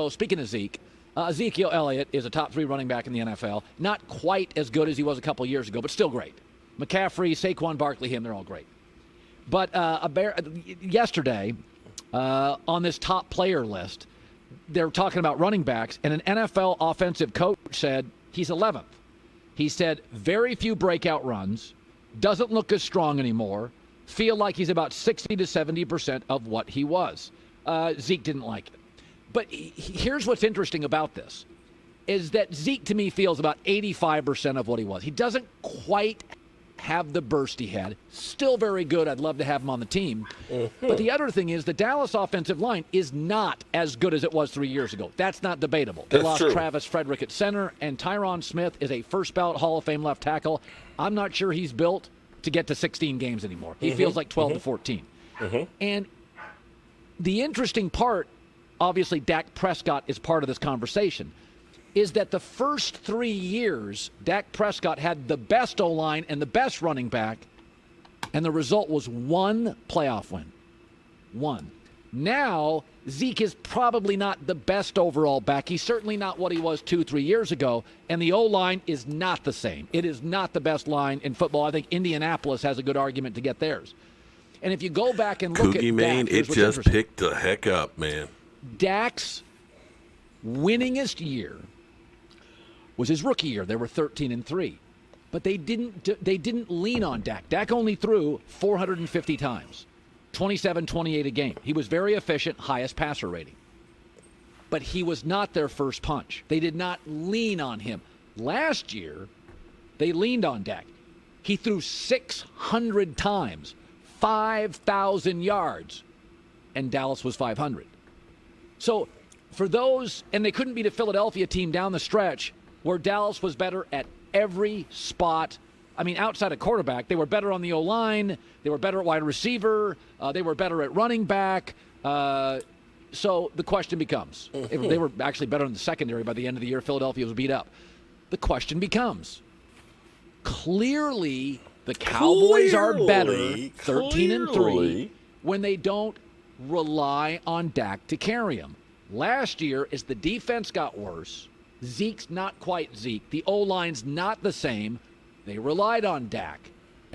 speaking of Zeke, Ezekiel Elliott is a top 3 running back in the NFL. Not quite as good as he was a couple years ago, but still great. McCaffrey, Saquon Barkley, him, they're all great. But yesterday, on this top player list, they're talking about running backs, and an NFL offensive coach said he's 11th. He said very few breakout runs, doesn't look as strong anymore, feel like he's about 60 to 70% of what he was. Zeke didn't like it. But here's what's interesting about this, is that Zeke, to me, feels about 85% of what he was. He doesn't quite have the burst he had. Still very good. I'd love to have him on the team. Mm-hmm. But the other thing is the Dallas offensive line is not as good as it was 3 years ago. That's not debatable. They lost Travis Frederick at center, and Tyron Smith is a first-ballot Hall of Fame left tackle. I'm not sure he's built to get to 16 games anymore. He feels like 12 to 14. And the interesting part, obviously Dak Prescott is part of this conversation, is that the first 3 years, Dak Prescott had the best O-line and the best running back, and the result was 1 playoff win. 1. Now, Zeke is probably not the best overall back. He's certainly not what he was 2-3 years ago, and the O-line is not the same. It is not the best line in football. I think Indianapolis has a good argument to get theirs. And if you go back and look Cookie at man, Dak, it just picked the heck up, man. Dak's winningest year was his rookie year. They were 13-3, but they didn't lean on Dak. Dak only threw 450 times, 27-28 a game. He was very efficient, highest passer rating, but he was not their first punch. They did not lean on him. Last year, they leaned on Dak. He threw 600 times, 5,000 yards, and Dallas was 500. So for those, and they couldn't beat a Philadelphia team down the stretch where Dallas was better at every spot. I mean, outside of quarterback, they were better on the O-line. They were better at wide receiver. They were better at running back. So the question becomes, if they were actually better in the secondary by the end of the year. Philadelphia was beat up. The question becomes, clearly the Cowboys are better 13-3 when they don't rely on Dak to carry them. Last year, as the defense got worse, Zeke's not quite Zeke. The O-line's not the same. They relied on Dak,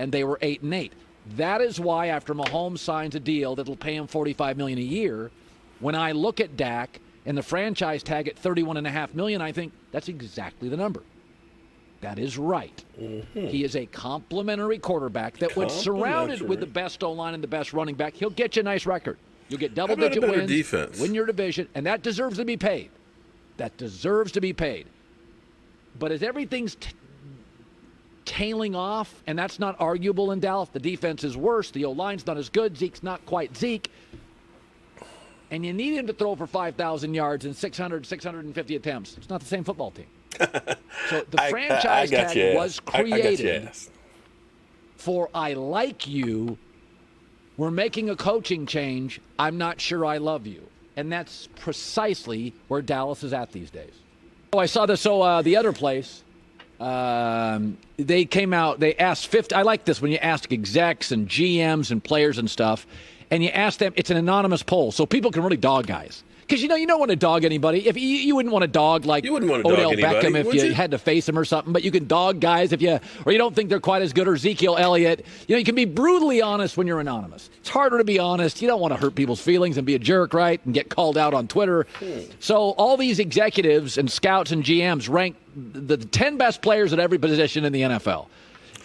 and they were 8-8. That is why after Mahomes signs a deal that'll pay him $45 million a year, when I look at Dak and the franchise tag at $31.5 million, I think that's exactly the number. That is right. He is a complimentary quarterback that when surrounded with the best O-line and the best running back, he'll get you a nice record. You'll get double-digit wins, defense? Win your division, and that deserves to be paid. That deserves to be paid. But as everything's tailing off, and that's not arguable in Dallas, the defense is worse, the O-line's not as good, Zeke's not quite Zeke, and you need him to throw for 5,000 yards and 650 attempts. It's not the same football team. So the franchise tag was created for I like you, we're making a coaching change, I'm not sure I love you. And that's precisely where Dallas is at these days. Oh, I saw this. So the other place, they came out, they asked 50. I like this when you ask execs and GMs and players and stuff, and you ask them, it's an anonymous poll, so people can really dog guys. Because, you don't want to dog anybody. If you wouldn't want to dog Odell Beckham if you had to face him or something, but you can dog guys if you don't think they're quite as good, or Ezekiel Elliott. You can be brutally honest when you're anonymous. It's harder to be honest. You don't want to hurt people's feelings and be a jerk, right, and get called out on Twitter. So all these executives and scouts and GMs rank the 10 best players at every position in the NFL.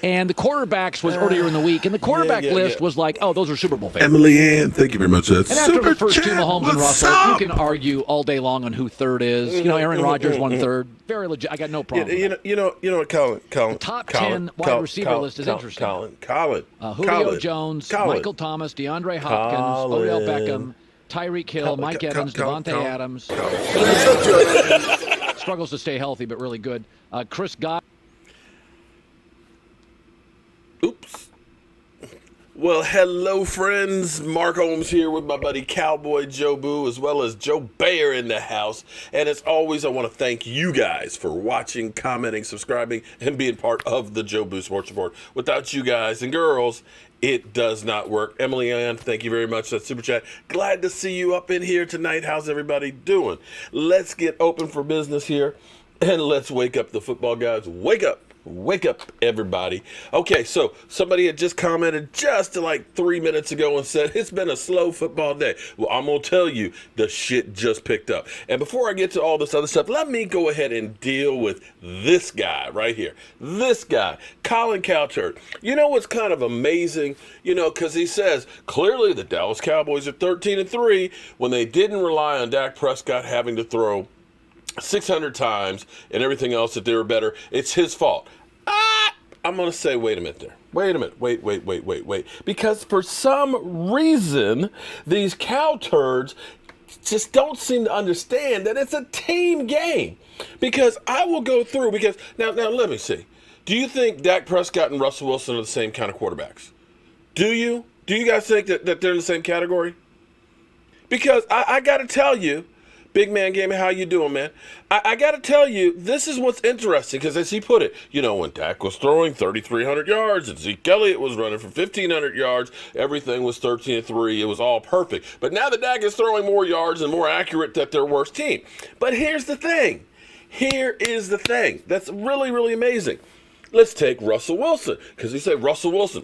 And the quarterbacks was earlier in the week, and the quarterback list was like, oh, those are Super Bowl favorites. Emily Ann, thank you very much. And after the first two, Mahomes and Russell, you can argue all day long on who third is. Aaron Rodgers won third. Very legit. I got no problem with that. You know, Colin. The top 10 wide receiver list is interesting. Julio Jones, Michael Thomas, DeAndre Hopkins, Odell Beckham, Tyreek Hill, Mike Evans, Devontae Adams. Struggles to stay healthy, but really good. Chris Godwin. Oops. Well, hello, friends. Mark Holmes here with my buddy Cowboy Joe Boo, as well as Joe Bear in the house. And as always, I want to thank you guys for watching, commenting, subscribing, and being part of the Joe Boo Sports Report. Without you guys and girls, It does not work. Emily Ann, thank you very much. That super chat. Glad to see you up in here tonight. How's everybody doing? Let's get open for business here, and let's wake up the football guys. Wake up. Wake up, everybody. Okay, so somebody had just commented just like 3 minutes ago and said, it's been a slow football day. Well, I'm going to tell you, the shit just picked up. And before I get to all this other stuff, let me go ahead and deal with this guy right here. This guy, Colin Cowherd. You know what's kind of amazing? You know, because he says, clearly the Dallas Cowboys are 13-3 when they didn't rely on Dak Prescott having to throw 600 times and everything else that they were better. It's his fault. I'm going to say, wait a minute there. Wait a minute. Wait. Because for some reason, these cow turds just don't seem to understand that it's a team game. Because I will go through, because now let me see. Do you think Dak Prescott and Russell Wilson are the same kind of quarterbacks? Do you? Do you guys think that they're in the same category? Because I got to tell you, Big Man Gaming, how you doing, man? I got to tell you, this is what's interesting, because as he put it, you know, when Dak was throwing 3,300 yards and Zeke Elliott was running for 1,500 yards, everything was 13-3. It was all perfect. But now that Dak is throwing more yards and more accurate, that they're worse team. But here's the thing. Here is the thing that's really, really amazing. Let's take Russell Wilson, because he said Russell Wilson.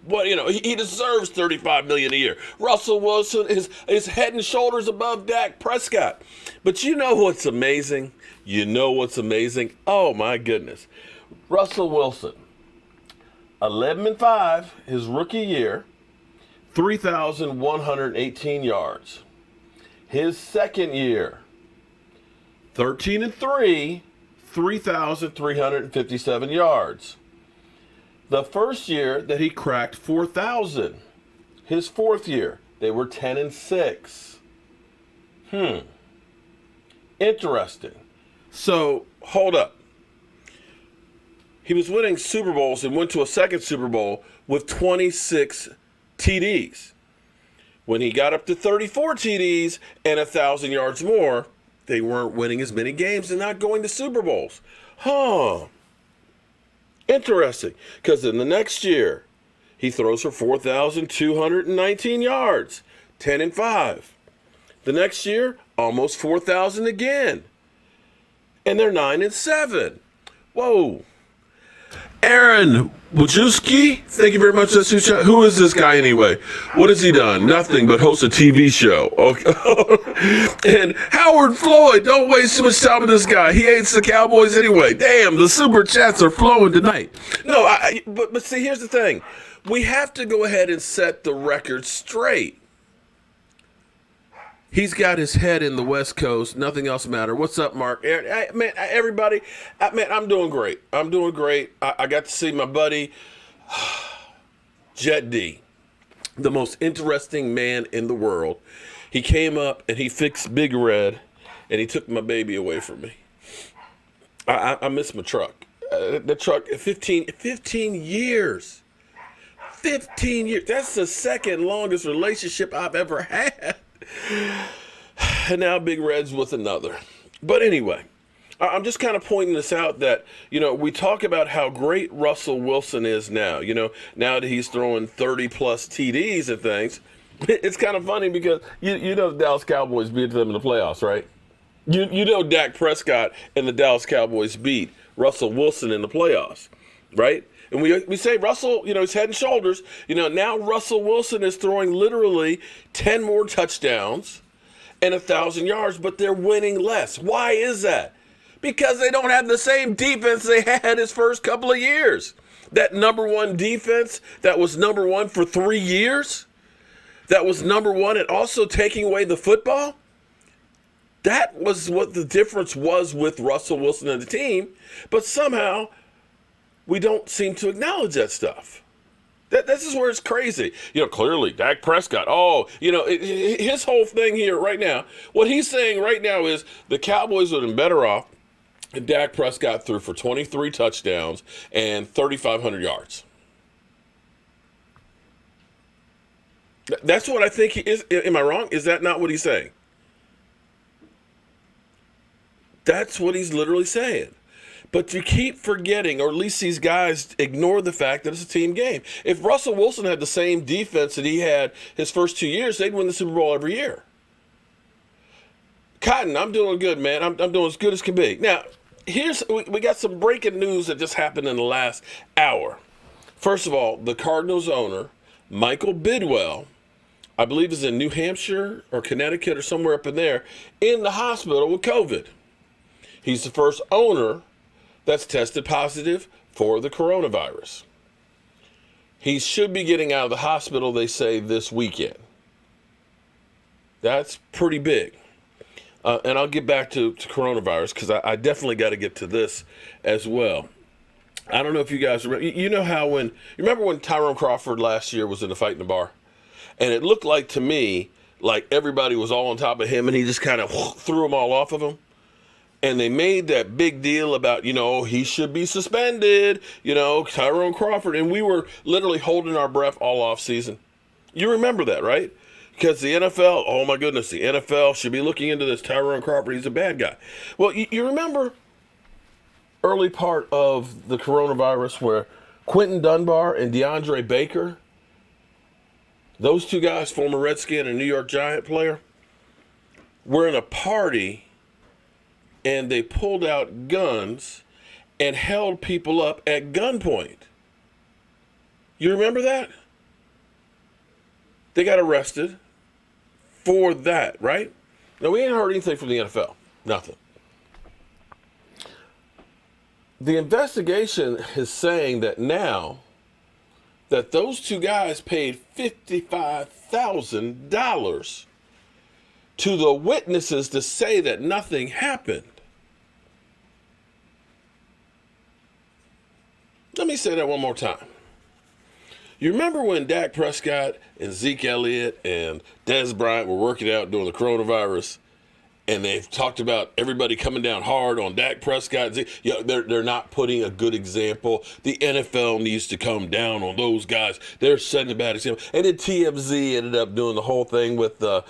What, you know, he deserves $35 million a year. Russell Wilson is head and shoulders above Dak Prescott. But you know what's amazing? Oh my goodness. Russell Wilson, 11-5 his rookie year, 3,118 yards. His second year, 13-3, 3,357 yards. The first year that he cracked 4,000. His fourth year, they were 10-6. Interesting. So, hold up. He was winning Super Bowls and went to a second Super Bowl with 26 TDs. When he got up to 34 TDs and 1,000 yards more, they weren't winning as many games and not going to Super Bowls. Interesting. Because in the next year, he throws for 4,219 yards, 10-5. The next year, almost 4,000 again. And they're 9-7. Whoa. Aaron Wojcicki, thank you very much. Who is this guy anyway? What has he done? Nothing but host a TV show. Okay. And Howard Floyd, don't waste too much time with this guy. He hates the Cowboys anyway. Damn, the super chats are flowing tonight. No, but see, here's the thing. We have to go ahead and set the record straight. He's got his head in the West Coast. Nothing else matters. What's up, Mark? Man, everybody. Man, I'm doing great. I got to see my buddy, Jet D, the most interesting man in the world. He came up and he fixed Big Red, and he took my baby away from me. I miss my truck. The truck, 15 years. 15 years. That's the second longest relationship I've ever had. And now Big Red's with another. But anyway, I'm just kind of pointing this out that, you know, we talk about how great Russell Wilson is now. You know, now that he's throwing 30-plus TDs and things. It's kind of funny because, you know, the Dallas Cowboys beat them in the playoffs, right? You know Dak Prescott and the Dallas Cowboys beat Russell Wilson in the playoffs, right? And we say Russell, you know, he's head and shoulders. You know, now Russell Wilson is throwing literally 10 more touchdowns and 1,000 yards, but they're winning less. Why is that? Because they don't have the same defense they had his first couple of years. That number one defense that was number one for 3 years, that was number one at also taking away the football. That was what the difference was with Russell Wilson and the team. But somehow we don't seem to acknowledge that stuff. This is where it's crazy. You know, clearly, Dak Prescott, his whole thing here right now, what he's saying right now is the Cowboys would have been better off if Dak Prescott threw for 23 touchdowns and 3,500 yards. That's what I think he is. Am I wrong? Is that not what he's saying? That's what he's literally saying. But you keep forgetting, or at least these guys ignore the fact that it's a team game. If Russell Wilson had the same defense that he had his first 2 years, they'd win the Super Bowl every year. Cotton, I'm doing good, man. I'm doing as good as can be. Now, we got some breaking news that just happened in the last hour. First of all, the Cardinals owner, Michael Bidwell, I believe is in New Hampshire or Connecticut or somewhere up in there, in the hospital with COVID. He's the first owner that's tested positive for the coronavirus. He should be getting out of the hospital, they say, this weekend. That's pretty big. And I'll get back to coronavirus because I definitely got to get to this as well. I don't know if you guys remember. You know how you remember when Tyrone Crawford last year was in the fight in the bar? And it looked like to me like everybody was all on top of him and he just kind of threw them all off of him. And they made that big deal about, he should be suspended, Tyrone Crawford. And we were literally holding our breath all off season. You remember that, right? Because the NFL, oh my goodness, the NFL should be looking into this Tyrone Crawford. He's a bad guy. Well, you remember early part of the coronavirus where Quentin Dunbar and DeAndre Baker, those two guys, former Redskin and New York Giant player, were in a party and they pulled out guns and held people up at gunpoint. You remember that? They got arrested for that, right? Now, we ain't heard anything from the NFL. Nothing. The investigation is saying that now that those two guys paid $55,000 to the witnesses to say that nothing happened. Let me say that one more time. You remember when Dak Prescott and Zeke Elliott and Dez Bryant were working out during the coronavirus, and they've talked about everybody coming down hard on Dak Prescott? They're not putting a good example. The NFL needs to come down on those guys. They're setting a bad example. And then TMZ ended up doing the whole thing with that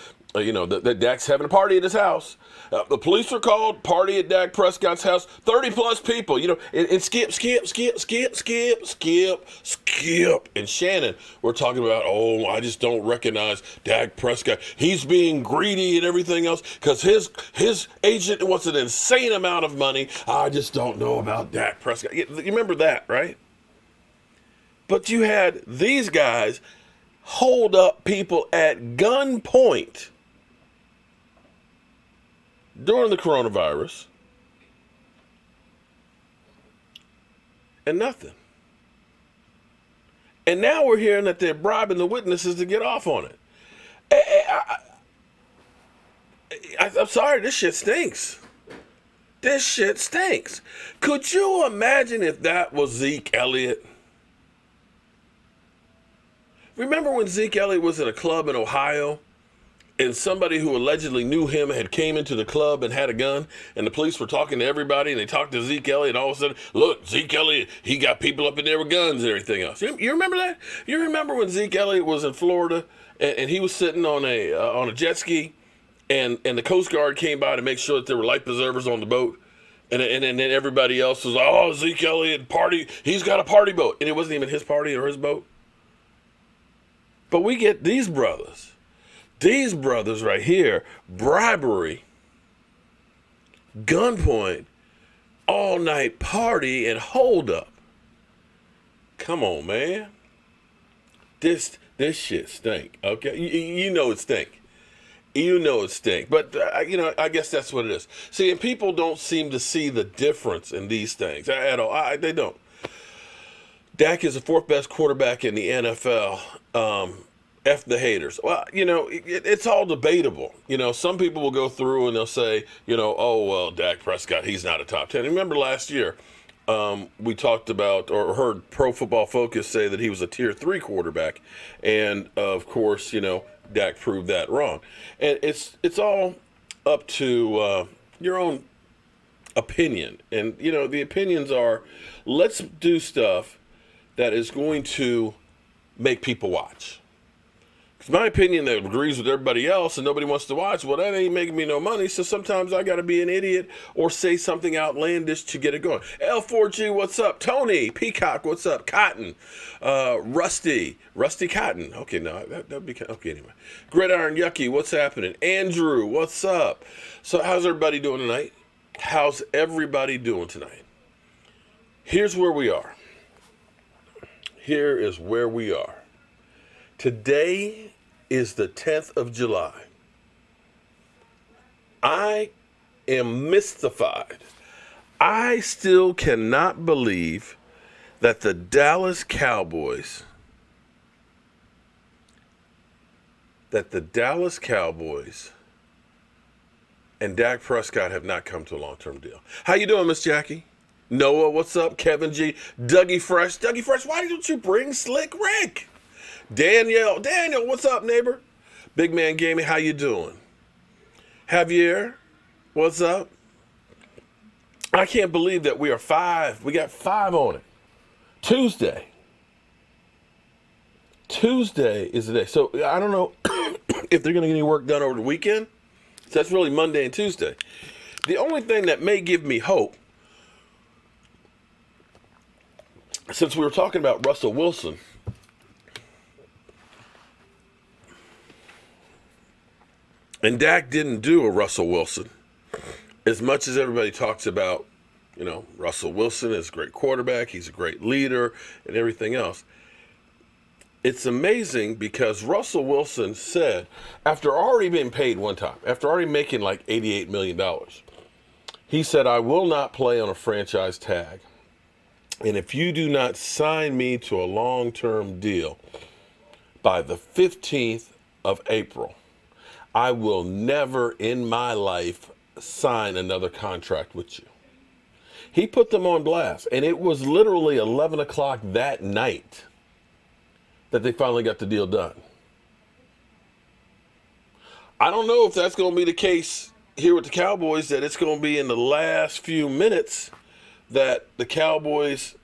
Dak's having a party at his house. The police are called, party at Dak Prescott's house, 30 plus people, and Skip. And Shannon, we're talking about, I just don't recognize Dak Prescott. He's being greedy and everything else because his agent wants an insane amount of money. I just don't know about Dak Prescott. You remember that, right? But you had these guys hold up people at gunpoint during the coronavirus, and nothing. And now we're hearing that they're bribing the witnesses to get off on it. I'm sorry, this shit stinks. This shit stinks. Could you imagine if that was Zeke Elliott? Remember when Zeke Elliott was in a club in Ohio and somebody who allegedly knew him had came into the club and had a gun, and the police were talking to everybody, and they talked to Zeke Elliott, and all of a sudden, look, Zeke Elliott, he got people up in there with guns and everything else. You remember that? You remember when Zeke Elliott was in Florida, and he was sitting on a jet ski, and the Coast Guard came by to make sure that there were life preservers on the boat, and then everybody else was, Zeke Elliott, party, he's got a party boat, and it wasn't even his party or his boat. But we get these brothers right here, bribery, gunpoint, all night party, and hold up. Come on, man. This shit stink, okay? You know it stink. You know it stink. But, I guess that's what it is. See, and people don't seem to see the difference in these things at all. They don't. Dak is the fourth best quarterback in the NFL. F the haters. Well, it's all debatable. Some people will go through and they'll say, Dak Prescott, he's not a top 10. Remember last year, we talked about or heard Pro Football Focus say that he was a tier 3 quarterback. And of course, Dak proved that wrong. And it's all up to your own opinion. And, the opinions are, let's do stuff that is going to make people watch. It's my opinion that agrees with everybody else and nobody wants to watch. Well, that ain't making me no money, so sometimes I got to be an idiot or say something outlandish to get it going. L4G, what's up? Tony, Peacock, what's up? Cotton, Rusty Cotton. Okay, no, that'd be, okay, anyway. Gridiron Yucky, what's happening? Andrew, what's up? So how's everybody doing tonight? How's everybody doing tonight? Here's where we are. Here is where we are. Today is the 10th of July. I am mystified. I still cannot believe that the Dallas Cowboys and Dak Prescott have not come to a long-term deal. How you doing, Miss Jackie? Noah, what's up? Kevin G. Dougie Fresh, why don't you bring Slick Rick? Daniel, what's up, neighbor? Big Man Gaming, how you doing? Javier, what's up? I can't believe that we are 5. We got 5 on it. Tuesday is the day. So I don't know if they're going to get any work done over the weekend. So that's really Monday and Tuesday. The only thing that may give me hope, since we were talking about Russell Wilson, and Dak didn't do a Russell Wilson. As much as everybody talks about, Russell Wilson is a great quarterback, he's a great leader, and everything else. It's amazing because Russell Wilson said, after already being paid one time, after already making like $88 million, he said, I will not play on a franchise tag. And if you do not sign me to a long-term deal by the 15th of April, I will never in my life sign another contract with you. He put them on blast, and it was literally 11 o'clock that night that they finally got the deal done. I don't know if that's going to be the case here with the Cowboys, that it's going to be in the last few minutes that the Cowboys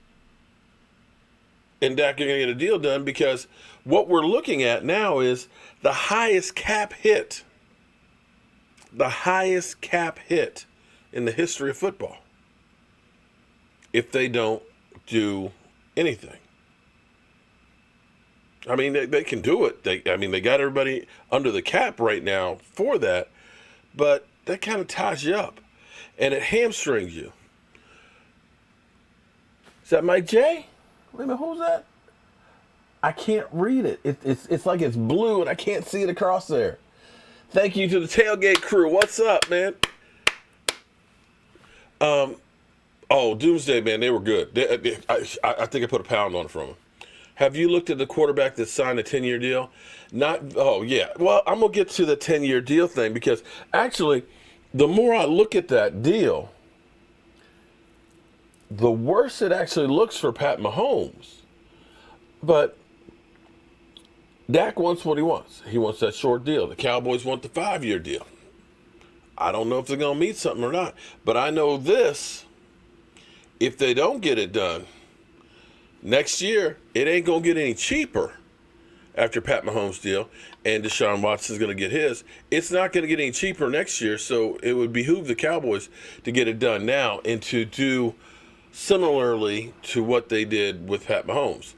and Dak are going to get a deal done, because what we're looking at now is the highest cap hit in the history of football if they don't do anything. I mean, they can do it. They got everybody under the cap right now for that, but that kind of ties you up, and it hamstrings you. Is that Mike J? Wait a minute, who's that? I can't read it. It's like it's blue, and I can't see it across there. Thank you to the Tailgate crew. What's up, man? Doomsday, man, they were good. I think I put a pound on it from them. Have you looked at the quarterback that signed a 10-year deal? Yeah. Well, I'm going to get to the 10-year deal thing, because actually, the more I look at that deal, the worse it actually looks for Pat Mahomes. But Dak wants what he wants. He wants that short deal. The Cowboys want the 5-year deal. I don't know if they're going to meet something or not. But I know this, if they don't get it done, next year, it ain't going to get any cheaper after Pat Mahomes' deal, and Deshaun Watson's going to get his. It's not going to get any cheaper next year, so it would behoove the Cowboys to get it done now and to do similarly to what they did with Pat Mahomes.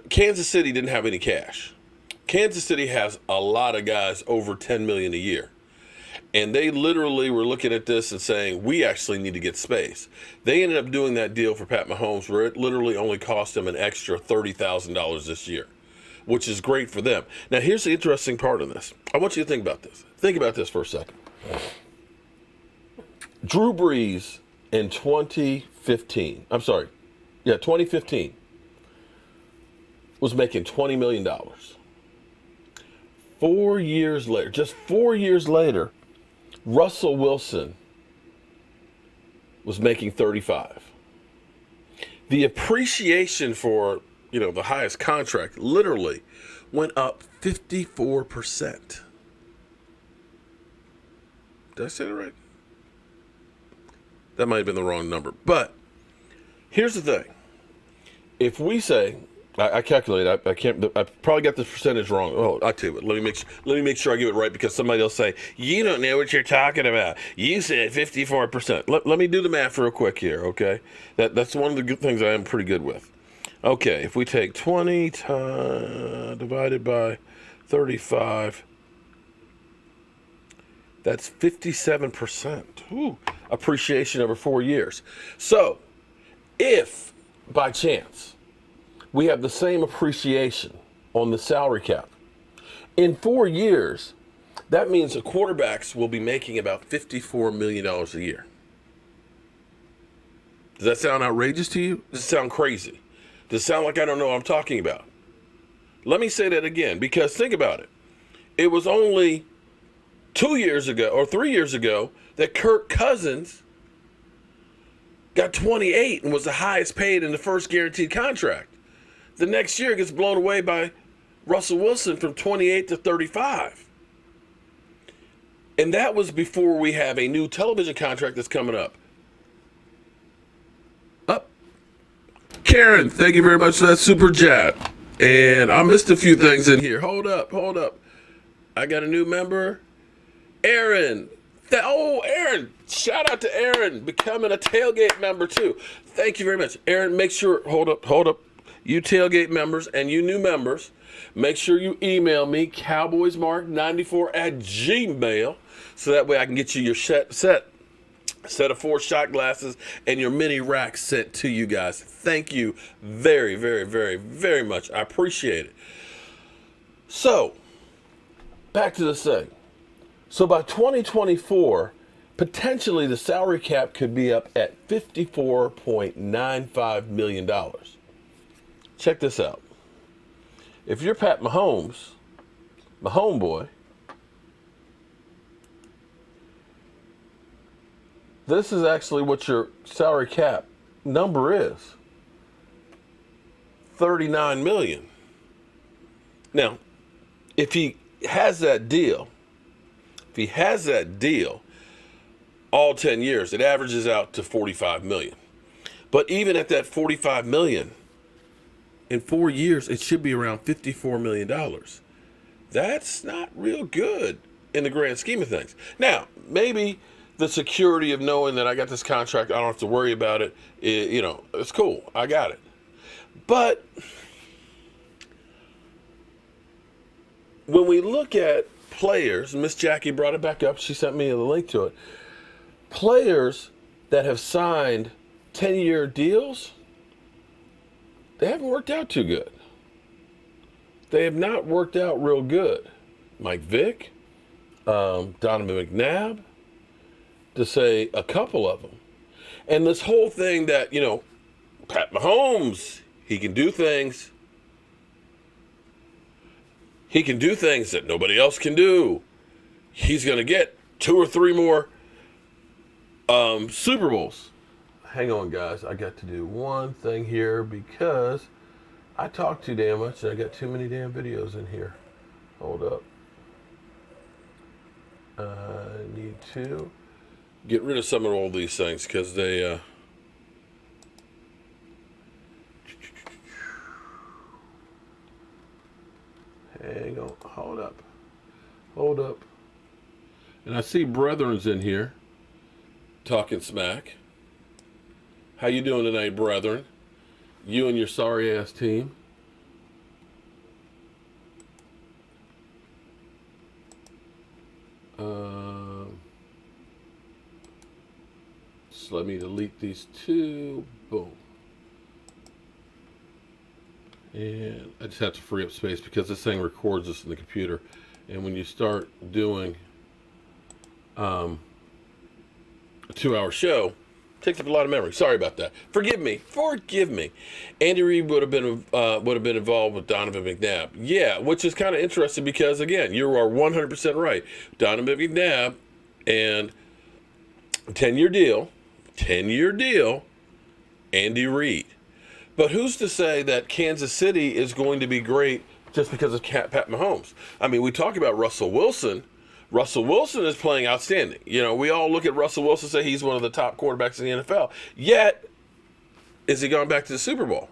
Kansas City didn't have any cash. Kansas City has a lot of guys over $10 million a year. And they literally were looking at this and saying, we actually need to get space. They ended up doing that deal for Pat Mahomes where it literally only cost them an extra $30,000 this year, which is great for them. Now, here's the interesting part of this. I want you to think about this. Think about this for a second. Drew Brees in 2015, 2015, was making $20 million. 4 years later, just 4 years later, Russell Wilson was making 35. The appreciation for, the highest contract literally went up 54%. Did I say that right? That might have been the wrong number. But here's the thing. If we say I calculate. I can't. I probably got the percentage wrong. Oh, I tell you what. Let me make sure I get it right, because somebody will say you don't know what you're talking about. You said 54%. Let me do the math real quick here. Okay, that's one of the good things I am pretty good with. Okay, if we take 20 divided by 35, that's 57%. Ooh, appreciation over 4 years. So, if by chance we have the same appreciation on the salary cap in 4 years, that means the quarterbacks will be making about $54 million a year. Does that sound outrageous to you? Does it sound crazy? Does it sound like I don't know what I'm talking about? Let me say that again, because think about it. It was only 2 years ago or 3 years ago that Kirk Cousins got 28 and was the highest paid in the first guaranteed contract. The next year gets blown away by Russell Wilson from 28 to 35. And that was before we have a new television contract that's coming up. Karen, thank you very much for that super chat. And I missed a few things in here. Hold up. I got a new member. Aaron. Aaron. Shout out to Aaron becoming a tailgate member too. Thank you very much. Aaron, make sure, hold up. You tailgate members and you new members, make sure you email me, cowboysmark94@gmail, so that way I can get you your set of 4 shot glasses and your mini rack sent to you guys. Thank you very, very, very, very much. I appreciate it. So, back to this thing. So by 2024, potentially the salary cap could be up at $54.95 million. Check this out. If you're Pat Mahomes, my homeboy, this is actually what your salary cap number is. $39 million. Now, if he has that deal, all 10 years, it averages out to $45 million. But even at that $45 million, in 4 years, it should be around $54 million. That's not real good in the grand scheme of things. Now, maybe the security of knowing that I got this contract, I don't have to worry about it, it's cool. I got it. But when we look at players, Miss Jackie brought it back up, she sent me the link to it. Players that have signed 10-year deals, they haven't worked out too good. They have not worked out real good. Mike Vick, Donovan McNabb, to say a couple of them. And this whole thing that, Pat Mahomes, he can do things. He can do things that nobody else can do. He's going to get 2 or 3 more Super Bowls. Hang on, guys. I got to do one thing here because I talk too damn much and I got too many damn videos in here. Hold up. I need to get rid of some of all these things because they... Hang on. Hold up. And I see Brethren's in here talking smack. How you doing tonight, Brethren? You and your sorry-ass team. Just let me delete these 2. Boom. And I just have to free up space because this thing records this in the computer. And when you start doing a 2-hour show, it takes up a lot of memory. Sorry about that. Forgive me. Andy Reid would have been involved with Donovan McNabb. Yeah, which is kind of interesting because again, you are 100% right. Donovan McNabb and 10-year deal, Andy Reid. But who's to say that Kansas City is going to be great just because of Pat Mahomes? I mean, we talk about Russell Wilson. Russell Wilson is playing outstanding. We all look at Russell Wilson and say he's one of the top quarterbacks in the NFL. Yet, is he going back to the Super Bowl?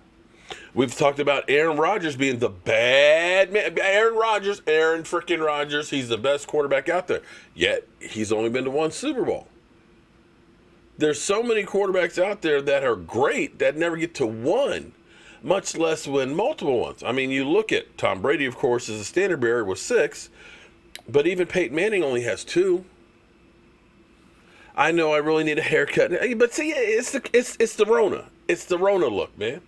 We've talked about Aaron Rodgers being the bad man. Aaron freaking Rodgers, he's the best quarterback out there. Yet, he's only been to one Super Bowl. There's so many quarterbacks out there that are great that never get to one, much less win multiple ones. I mean, you look at Tom Brady, of course, is a standard bearer with 6, but even Peyton Manning only has 2. I know I really need a haircut, but see, it's the Rona. It's the Rona look, man.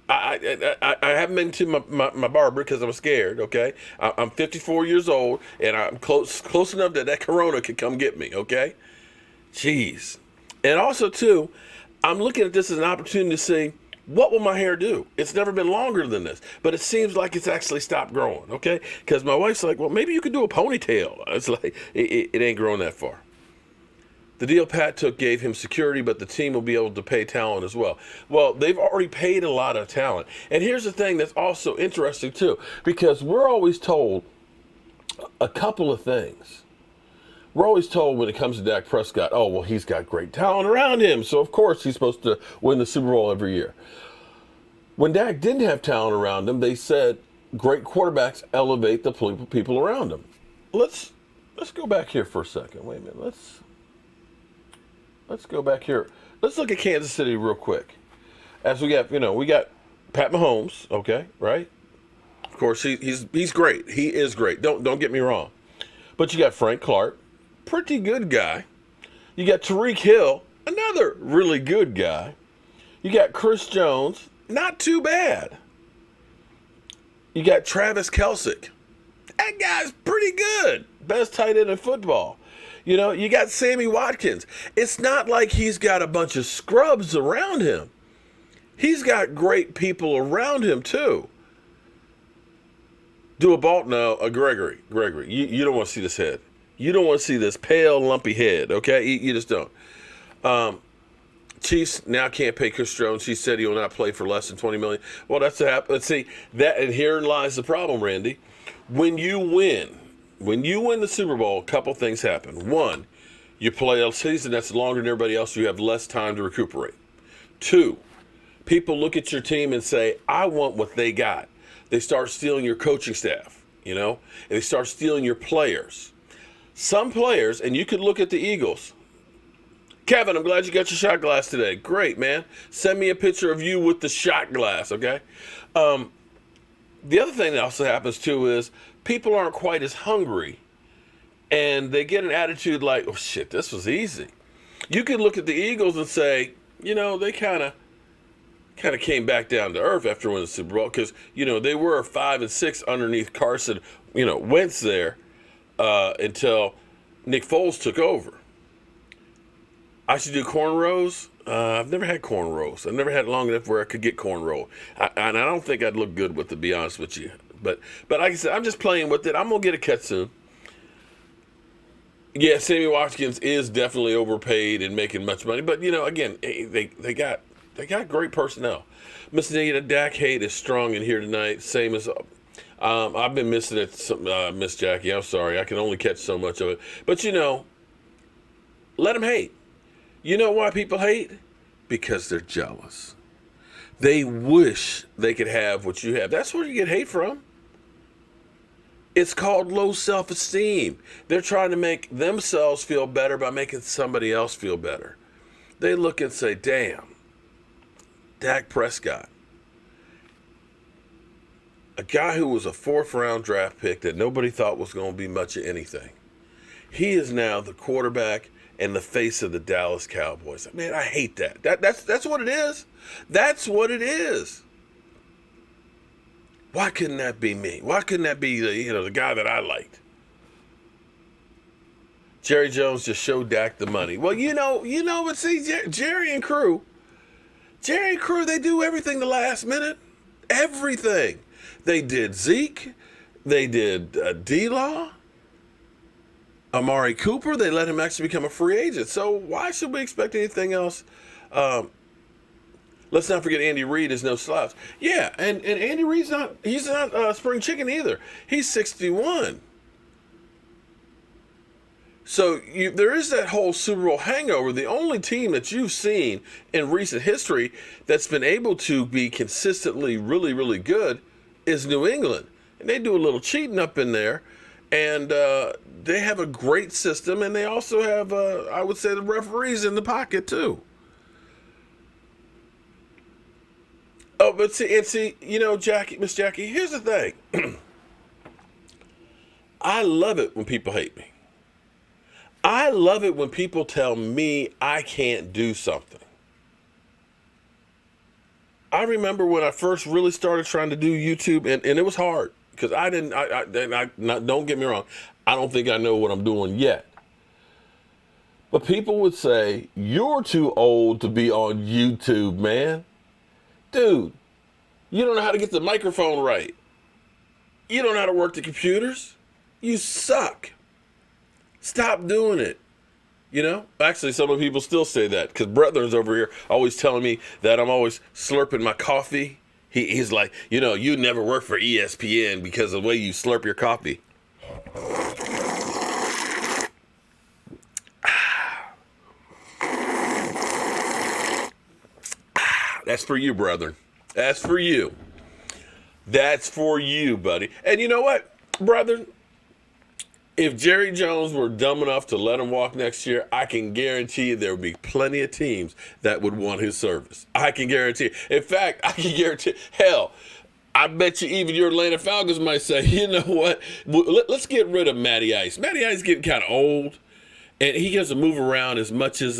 I haven't been to my barber because I'm scared, okay? I'm 54 years old, and I'm close enough that corona could come get me, okay? Jeez. And also, too, I'm looking at this as an opportunity to see, what will my hair do? It's never been longer than this, but it seems like it's actually stopped growing, okay? Because my wife's like, well, maybe you could do a ponytail. It's like, it ain't growing that far. The deal Pat took gave him security, but the team will be able to pay talent as well. Well, they've already paid a lot of talent. And here's the thing that's also interesting, too, because we're always told a couple of things. We're always told when it comes to Dak Prescott, oh, well, he's got great talent around him, so of course he's supposed to win the Super Bowl every year. When Dak didn't have talent around him, they said great quarterbacks elevate the people around him. Let's go back here for a second. Wait a minute. Let's go back here. Let's look at Kansas City real quick. As we got Pat Mahomes, okay, right? Of course, he's great. He is great. Don't get me wrong. But you got Frank Clark, pretty good guy. You got Tyreek Hill, another really good guy. You got Chris Jones, not too bad. You got Travis Kelce. That guy's pretty good. Best tight end in football. You know, you got Sammy Watkins. It's not like he's got a bunch of scrubs around him. He's got great people around him, too. Do a Balt? No, a Gregory. You don't want to see this head. You don't want to see this pale, lumpy head, okay? You just don't. Chiefs now can't pay Chris Jones. He said he will not play for less than $20 million. Well, that's let's see, and herein lies the problem, Randy. When you win the Super Bowl, a couple things happen. One, you play a season that's longer than everybody else. You have less time to recuperate. 2, people look at your team and say, I want what they got. They start stealing your coaching staff, and they start stealing your players. Some players, and you could look at the Eagles. Kevin, I'm glad you got your shot glass today. Great, man. Send me a picture of you with the shot glass, okay? The other thing that also happens, too, is people aren't quite as hungry, and they get an attitude like, oh, shit, this was easy. You could look at the Eagles and say, they kind of came back down to earth after winning the Super Bowl because, they were 5-6 underneath Carson, Wentz there until Nick Foles took over. I should do cornrows. I've never had cornrows. I've never had it long enough where I could get cornrow. And I don't think I'd look good with it, to be honest with you. But like I said, I'm just playing with it. I'm going to get a cut soon. Yeah, Sammy Watkins is definitely overpaid and making much money. But, again, they got great personnel. Miss Nita, Dak hate is strong in here tonight. Same as I've been missing it, Miss Jackie. I'm sorry. I can only catch so much of it. But, let them hate. You know why people hate? Because they're jealous. They wish they could have what you have. That's where you get hate from. It's called low self-esteem. They're trying to make themselves feel better by making somebody else feel better. They look and say, damn, Dak Prescott, a guy who was a 4th-round draft pick that nobody thought was going to be much of anything. He is now the quarterback and the face of the Dallas Cowboys. Man, I hate that. That's what it is. That's what it is. Why couldn't that be me? Why couldn't that be the guy that I liked? Jerry Jones just showed Dak the money. Well, but see, Jerry and crew, they do everything the last minute. Everything. They did Zeke. They did D-Law. Amari Cooper, they let him actually become a free agent. So why should we expect anything else? Let's not forget Andy Reid is no slouch. Yeah, and Andy Reid's not spring chicken either. He's 61. So there is that whole Super Bowl hangover. The only team that you've seen in recent history that's been able to be consistently really, really good is New England. And they do a little cheating up in there. And they have a great system. And they also have, I would say, the referees in the pocket, too. Oh, but see, Jackie, Miss Jackie, here's the thing. I love it when people hate me. I love it when people tell me I can't do something. I remember when I first really started trying to do YouTube, and it was hard because don't get me wrong, I don't think I know what I'm doing yet. But people would say, you're too old to be on YouTube, man. Dude, you don't know how to get the microphone right. You don't know how to work the computers. You suck. Stop doing it. Actually, some of the people still say that because Brethren's over here always telling me that I'm always slurping my coffee. He's like, you never work for ESPN because of the way you slurp your coffee. That's for you, Brethren. That's for you. That's for you, buddy. And you know what, Brethren? If Jerry Jones were dumb enough to let him walk next year, I can guarantee you there would be plenty of teams that would want his service. I can guarantee it. In fact, I can guarantee, hell, I bet you even your Atlanta Falcons might say, you know what, let's get rid of Matty Ice. Matty Ice is getting kind of old, and he doesn't move around as much as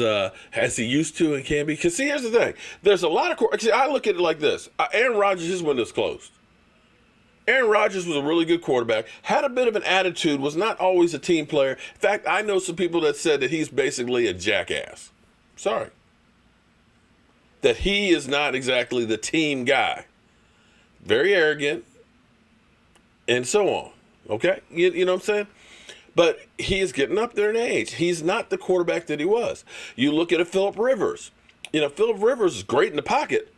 he used to and can be. Because, see, here's the thing. There's a lot of – I look at it like this. Aaron Rodgers, his window's closed. Aaron Rodgers was a really good quarterback, had a bit of an attitude, was not always a team player. In fact, I know some people that said that he's basically a jackass. Sorry. That he is not exactly the team guy. Very arrogant, and so on. Okay? You know what I'm saying? But he is getting up there in age. He's not the quarterback that he was. You look at a Phillip Rivers. Phillip Rivers is great in the pocket.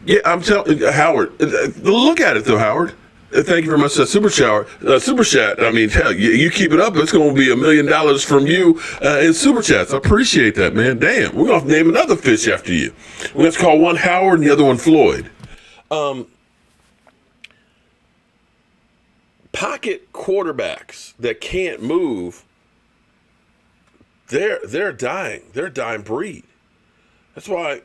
Yeah, I'm telling Howard. Look at it though, Howard. Thank you very much for that super chat. I mean, hell, you keep it up, it's going to be $1 million from you in super chats. I appreciate that, man. Damn, we're going to name another fish after you. We're going to call one Howard and the other one Floyd. Pocket quarterbacks that can't move, they're dying. They're a dying breed. That's why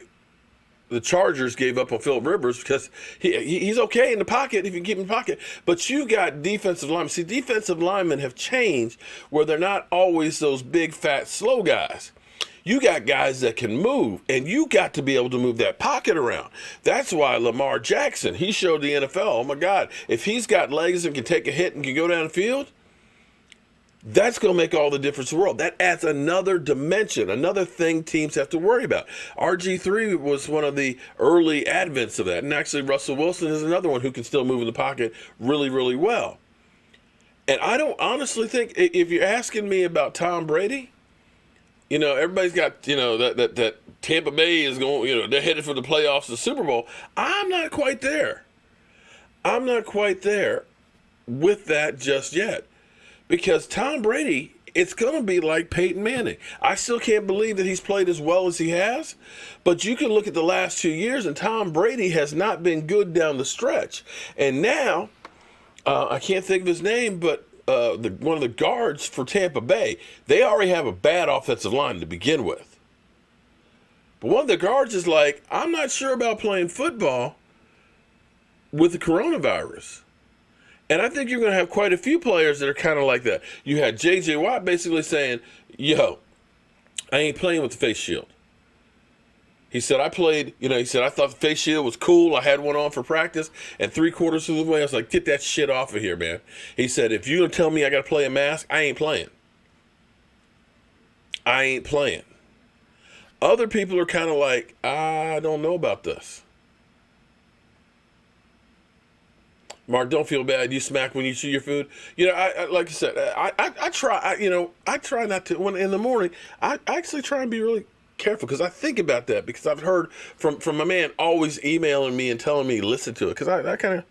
the Chargers gave up on Phillip Rivers, because he's okay in the pocket if you keep him in the pocket. But you got defensive linemen. See, defensive linemen have changed where they're not always those big, fat, slow guys. You got guys that can move, and you got to be able to move that pocket around. That's why Lamar Jackson, he showed the NFL, oh my God, if he's got legs and can take a hit and can go down the field, that's going to make all the difference in the world. That adds another dimension, another thing teams have to worry about. RG3 was one of the early advents of that. And actually, Russell Wilson is another one who can still move in the pocket really, really well. And I don't honestly think, if you're asking me about Tom Brady, everybody's got, that Tampa Bay is going, they're headed for the playoffs, the Super Bowl. I'm not quite there. I'm not quite there with that just yet. Because Tom Brady, it's going to be like Peyton Manning. I still can't believe that he's played as well as he has. But you can look at the last 2 years, and Tom Brady has not been good down the stretch. And now, I can't think of his name, but one of the guards for Tampa Bay, they already have a bad offensive line to begin with. But one of the guards is like, I'm not sure about playing football with the coronavirus. And I think you're going to have quite a few players that are kind of like that. You had J.J. Watt basically saying, I ain't playing with the face shield. He said, I thought the face shield was cool. I had one on for practice. And 3/4 of the way, I was like, get that shit off of here, man. He said, if you're going to tell me I got to play a mask, I ain't playing. I ain't playing. Other people are kind of like, I don't know about this. Mark, don't feel bad. You smack when you chew your food. I like I said, I try not to. When in the morning, I actually try and be really careful because I think about that, because I've heard from my man always emailing me and telling me listen to it, because I kind of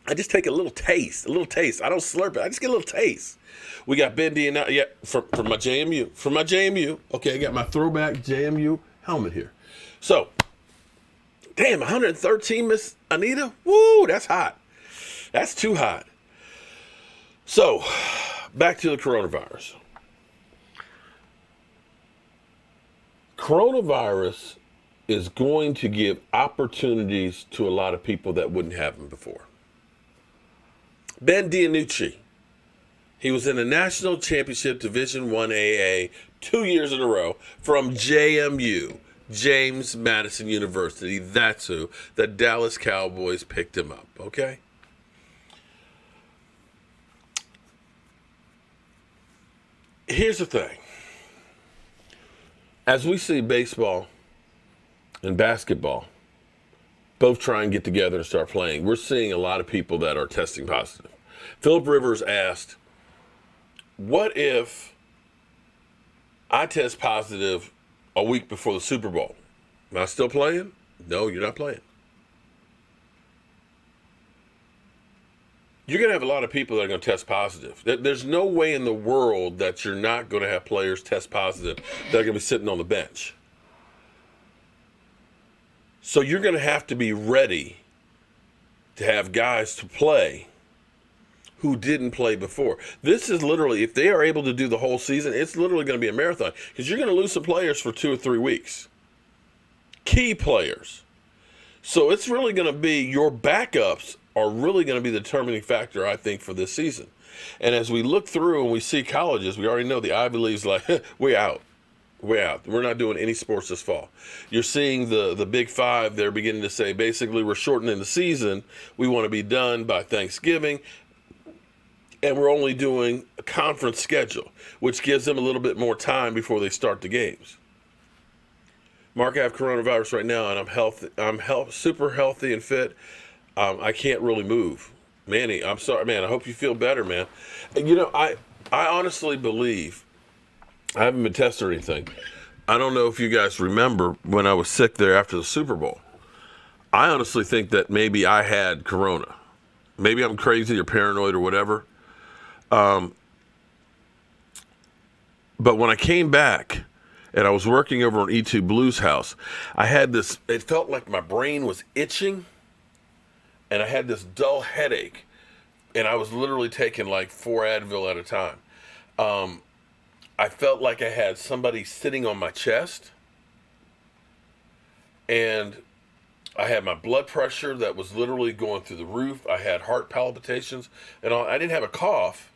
I just take a little taste. I don't slurp it. I just get a little taste. We got Bendy and from my JMU. Okay, I got my throwback JMU helmet here. So, damn, 113, Miss Anita. Woo, that's hot. That's too hot. So, back to the coronavirus. Coronavirus is going to give opportunities to a lot of people that wouldn't have them before. Ben DiNucci, he was in the National Championship Division I AA 2 years in a row from JMU, James Madison University. That's who. The Dallas Cowboys picked him up, okay? Here's the thing. As we see baseball and basketball both try and get together and start playing, we're seeing a lot of people that are testing positive. Philip Rivers asked, what if I test positive a week before the Super Bowl? Am I still playing? No, you're not playing. You're going to have a lot of people that are going to test positive. There's no way in the world that you're not going to have players test positive that are going to be sitting on the bench. So you're going to have to be ready to have guys to play who didn't play before. This is literally, if they are able to do the whole season, it's literally going to be a marathon because you're going to lose some players for 2 or 3 weeks. Key players. So it's really going to be your backups are really going to be the determining factor, I think, for this season. And as we look through and we see colleges, we already know the Ivy League's like, way out. We're not doing any sports this fall. You're seeing the Big Five, they're beginning to say, basically, we're shortening the season. We want to be done by Thanksgiving. And we're only doing a conference schedule, which gives them a little bit more time before they start the games. Mark, I have coronavirus right now, and I'm healthy. Super healthy and fit. I can't really move. Manny, I'm sorry, man. I hope you feel better, man. And, I honestly believe, I haven't been tested or anything. I don't know if you guys remember when I was sick there after the Super Bowl. I honestly think that maybe I had corona. Maybe I'm crazy or paranoid or whatever. But when I came back and I was working over on E2 Blue's house, I had this, it felt like my brain was itching and I had this dull headache and I was literally taking like 4 Advil at a time. I felt like I had somebody sitting on my chest and I had my blood pressure that was literally going through the roof. I had heart palpitations and all. I didn't have a cough.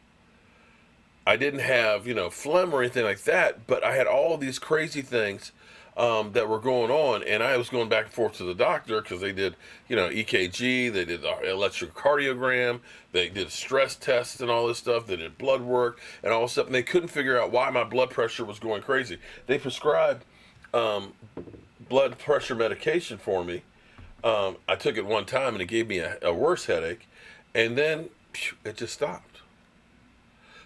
I didn't have, phlegm or anything like that, but I had all these crazy things that were going on, and I was going back and forth to the doctor because they did, EKG, they did the electrocardiogram, they did stress tests and all this stuff, they did blood work and all this stuff, and they couldn't figure out why my blood pressure was going crazy. They prescribed blood pressure medication for me. I took it one time, and it gave me a worse headache, and then it just stopped.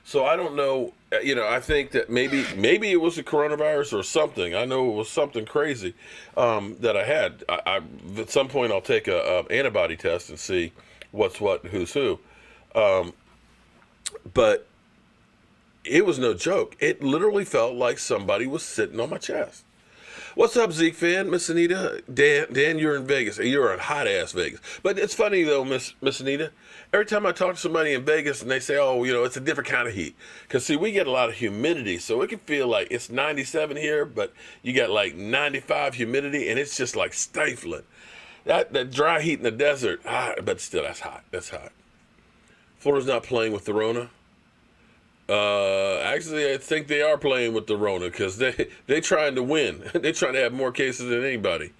So I don't know, I think that maybe it was a coronavirus or something. I know it was something crazy that I had. I at some point I'll take a antibody test and see what's what and who's who. But it was no joke. It literally felt like somebody was sitting on my chest. What's up, Zeke fan? Miss Anita? Dan, you're in Vegas. You're in hot-ass Vegas. But it's funny, though, Miss Anita. Every time I talk to somebody in Vegas and they say, oh, it's a different kind of heat. Because, see, we get a lot of humidity. So it can feel like it's 97 here, but you got like 95 humidity, and it's just like stifling. That dry heat in the desert, but still, that's hot. That's hot. Florida's not playing with the Rona. Actually, I think they are playing with the Rona because they trying to win. They're trying to have more cases than anybody.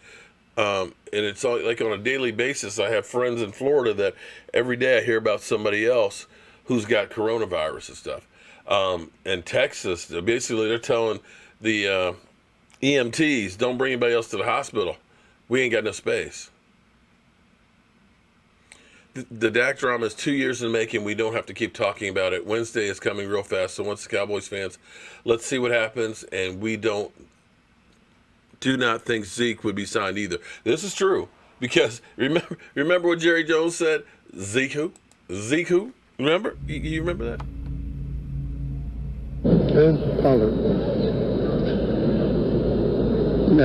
And it's all, like on a daily basis. I have friends in Florida that every day I hear about somebody else who's got coronavirus and stuff. And Texas, basically they're telling the EMTs, don't bring anybody else to the hospital. We ain't got no space. The Dak drama is 2 years in the making. We don't have to keep talking about it. Wednesday is coming real fast. So once the Cowboys fans, let's see what happens. And we do not think Zeke would be signed either. This is true. Because remember what Jerry Jones said? Zeke who? Zeke who? Remember? You remember that?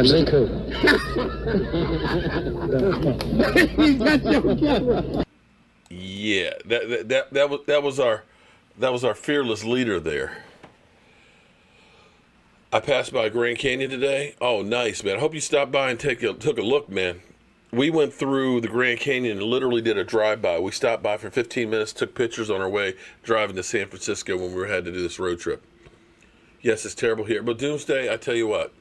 Zeke who? Yeah, that was our fearless leader there. I passed by Grand Canyon today. Oh, nice, man. I hope you stopped by and took a look, man. We went through the Grand Canyon and literally did a drive-by. We stopped by for 15 minutes, took pictures on our way driving to San Francisco when we had to do this road trip. Yes, it's terrible here, but Doomsday, I tell you what.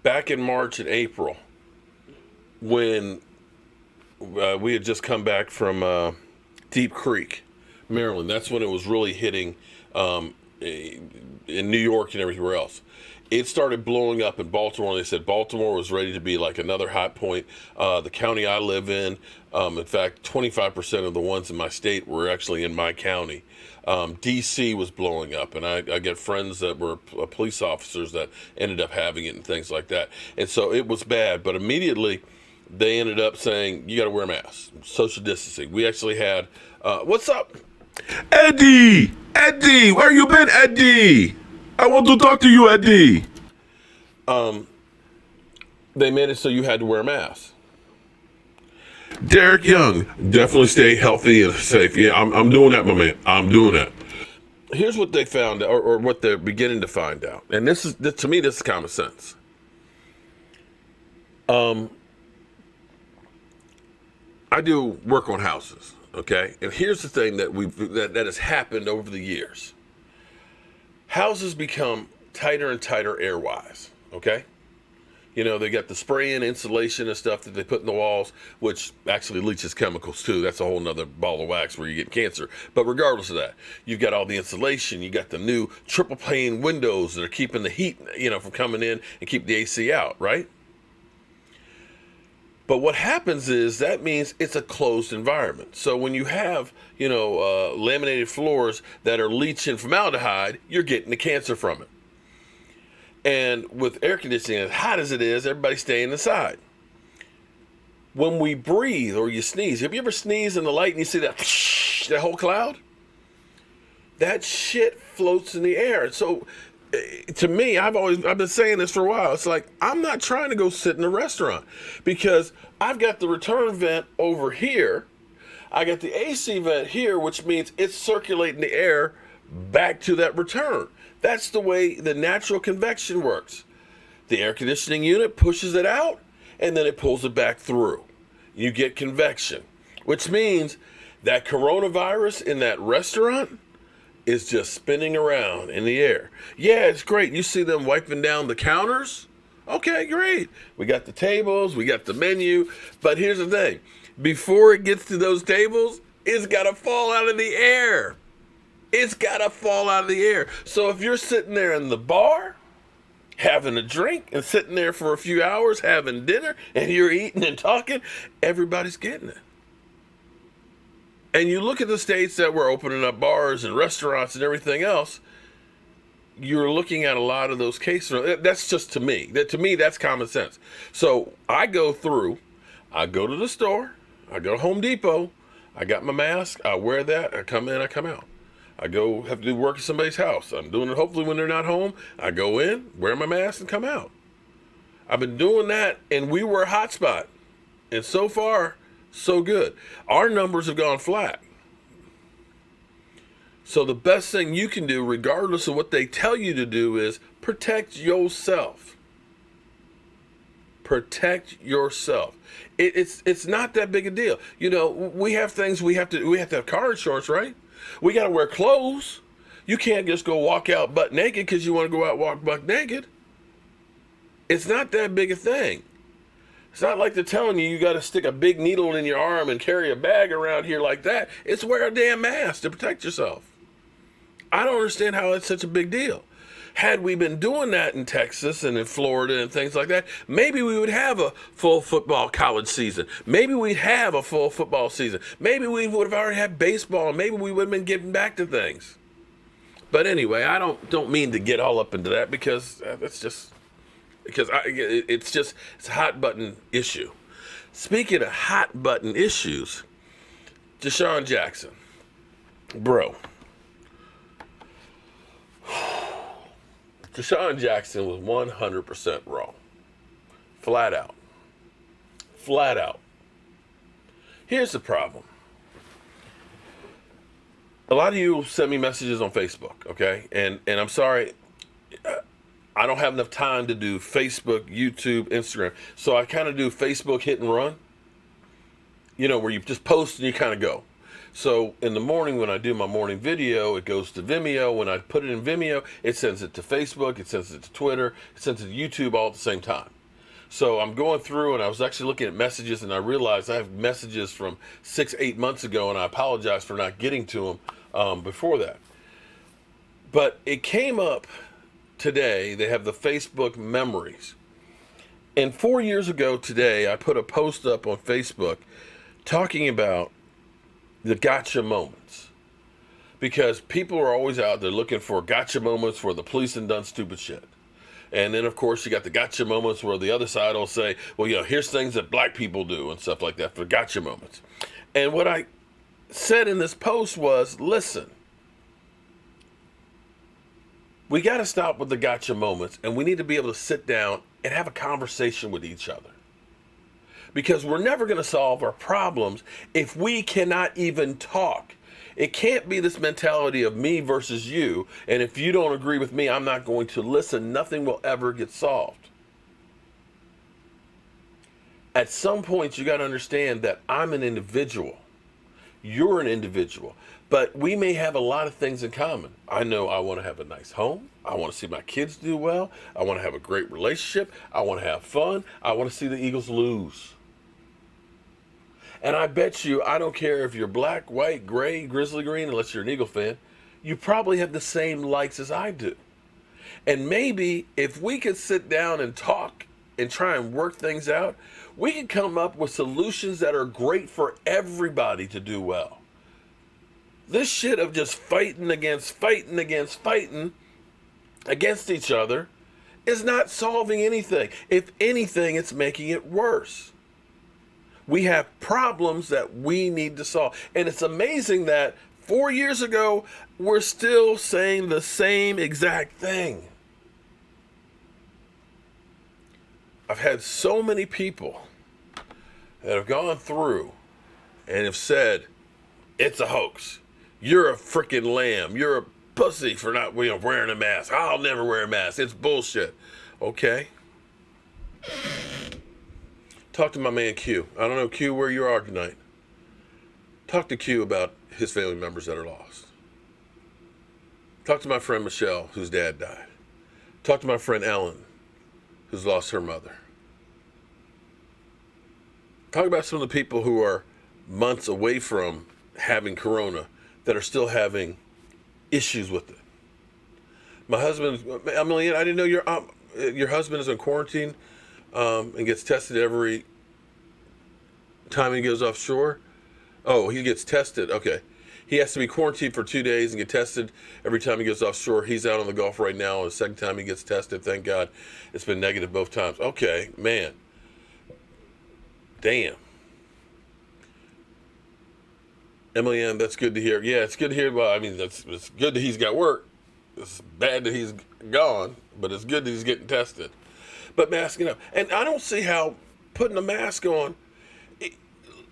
Back in March and April, when we had just come back from Deep Creek, Maryland, that's when it was really hitting in New York and everywhere else. It started blowing up in Baltimore. They said Baltimore was ready to be like another hot point. The county I live in fact, 25% of the ones in my state were actually in my county. DC was blowing up, and I get friends that were police officers that ended up having it and things like that. And so it was bad, but immediately they ended up saying, you got to wear a mask, social distancing. We actually had, what's up? Eddie, where you been, Eddie? I want to talk to you, Eddie. They made it so you had to wear a mask. Derek Young, definitely stay healthy and safe. Yeah, I'm doing that, my man. I'm doing that. Here's what they found, or what they're beginning to find out. And this is, to me, this is common sense. I do work on houses, okay? And here's the thing that has happened over the years. Houses become tighter and tighter air-wise, okay? You know, they got the spray-in insulation and stuff that they put in the walls, which actually leaches chemicals too. That's a whole nother ball of wax where you get cancer. But regardless of that, you've got all the insulation. You got the new triple pane windows that are keeping the heat, from coming in and keep the AC out, right? But what happens is that means it's a closed environment. So when you have, laminated floors that are leaching formaldehyde, you're getting the cancer from it. And with air conditioning, as hot as it is, everybody's staying inside. When we breathe or you sneeze, have you ever sneezed in the light and you see that whole cloud? That shit floats in the air. And so to me, I've been saying this for a while. It's like, I'm not trying to go sit in a restaurant because I've got the return vent over here. I got the AC vent here, which means it's circulating the air back to that return. That's the way the natural convection works. The air conditioning unit pushes it out and then it pulls it back through. You get convection, which means that coronavirus in that restaurant is just spinning around in the air. Yeah, it's great. You see them wiping down the counters? Okay, great. We got the tables, we got the menu, but here's the thing. Before it gets to those tables, it's got to fall out of the air. It's got to fall out of the air. So if you're sitting there in the bar, having a drink and sitting there for a few hours having dinner and you're eating and talking, everybody's getting it. And you look at the states that were opening up bars and restaurants and everything else, you're looking at a lot of those cases. That's just to me. To me, that's common sense. So I go to the store, I go to Home Depot, I got my mask, I wear that, I come in, I come out. I go have to do work at somebody's house. I'm doing it hopefully when they're not home. I go in, wear my mask, and come out. I've been doing that, and we were a hot spot. And so far, so good. Our numbers have gone flat. So the best thing you can do, regardless of what they tell you to do, is protect yourself. Protect yourself. It's not that big a deal. We have things we have to have car insurance, right? We got to wear clothes. You can't just go walk out butt naked because you want to go out walk butt naked. It's not that big a thing. It's not like they're telling you got to stick a big needle in your arm and carry a bag around here like that. It's wear a damn mask to protect yourself. I don't understand how it's such a big deal. Had we been doing that in Texas and in Florida and things like that, maybe we would have a full football college season. Maybe we'd have a full football season. Maybe we would have already had baseball. Maybe we would have been getting back to things. But anyway, I don't mean to get all up into that because because it's a hot button issue. Speaking of hot button issues, Deshaun Jackson, bro. Deshaun Jackson was 100% wrong. Flat out. Flat out. Here's the problem. A lot of you send me messages on Facebook, okay? And I'm sorry, I don't have enough time to do Facebook, YouTube, Instagram. So I kind of do Facebook hit and run. You know, where you just post and you kind of go. So in the morning when I do my morning video, it goes to Vimeo. When I put it in Vimeo, it sends it to Facebook, it sends it to Twitter, it sends it to YouTube all at the same time. So I'm going through and I was actually looking at messages and I realized I have messages from 6-8 months ago and I apologize for not getting to them before that. But it came up today. They have the Facebook memories. And 4 years ago today, I put a post up on Facebook talking about the gotcha moments. Because people are always out there looking for gotcha moments where the police have done stupid shit. And then, of course, you got the gotcha moments where the other side will say, well, you know, here's things that black people do and stuff like that for gotcha moments. And what I said in this post was, listen, we got to stop with the gotcha moments and we need to be able to sit down and have a conversation with each other. Because we're never going to solve our problems if we cannot even talk. It can't be this mentality of me versus you, and if you don't agree with me, I'm not going to listen. Nothing will ever get solved. At some point, you got to understand that I'm an individual. You're an individual. But we may have a lot of things in common. I know I want to have a nice home. I want to see my kids do well. I want to have a great relationship. I want to have fun. I want to see the Eagles lose. And I bet you, I don't care if you're black, white, gray, grizzly green, unless you're an Eagle fan, you probably have the same likes as I do. And maybe if we could sit down and talk and try and work things out, we could come up with solutions that are great for everybody to do well. This shit of just fighting against each other is not solving anything. If anything, it's making it worse. We have problems that we need to solve. And it's amazing that 4 years ago, we're still saying the same exact thing. I've had so many people that have gone through and have said, it's a hoax. You're a freaking lamb. You're a pussy for not wearing a mask. I'll never wear a mask. It's bullshit. Okay. Talk to my man Q. I don't know, Q, where you are tonight. Talk to Q about his family members that are lost. Talk to my friend Michelle, whose dad died. Talk to my friend Ellen, who's lost her mother. Talk about some of the people who are months away from having corona that are still having issues with it. My husband, Emily, I didn't know your husband is in quarantine and gets tested every time he goes offshore. Oh, he gets tested. Okay. He has to be quarantined for 2 days and get tested every time he goes offshore. He's out on the Gulf right now. The second time he gets tested, thank God, it's been negative both times. Okay, man. Damn. Emily Ann, that's good to hear. Yeah, it's good to hear. Well, I mean, it's good that he's got work. It's bad that he's gone, but it's good that he's getting tested. But masking up. And I don't see how putting a mask on,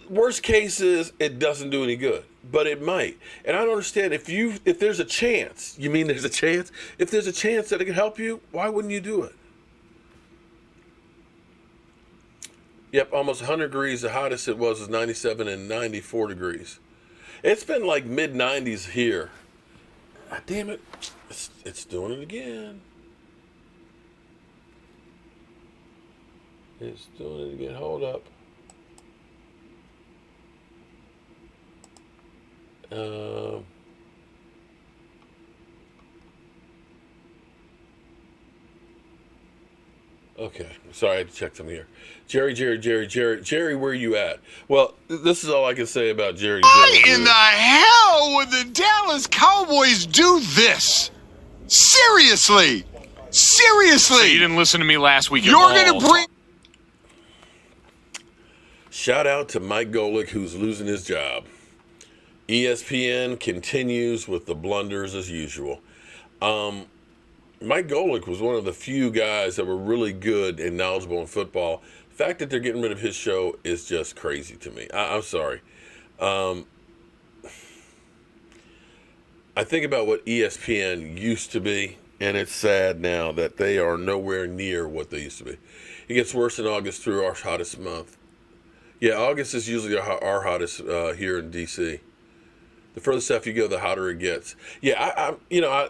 worst case is it doesn't do any good, but it might. And I don't understand if there's a chance, you mean there's a chance? If there's a chance that it can help you, why wouldn't you do it? Yep, almost 100 degrees. The hottest it was 97 and 94 degrees. It's been like mid-90s here. God damn it. It's doing it again. It's doing it again. Hold up. Okay. Sorry, I had to check something here. Jerry, where you at? Well, this is all I can say about Jerry. Why in the hell would the Dallas Cowboys do this? Seriously! Seriously. So you didn't listen to me last week. You're going to bring. Shout out to Mike Golick, who's losing his job. ESPN continues with the blunders as usual. Mike Golick was one of the few guys that were really good and knowledgeable in football. The fact that they're getting rid of his show is just crazy to me. I'm sorry. I think about what ESPN used to be, and it's sad now that they are nowhere near what they used to be. It gets worse in August through our hottest month. Yeah, August is usually our hottest here in D.C. The further south you go, the hotter it gets. Yeah,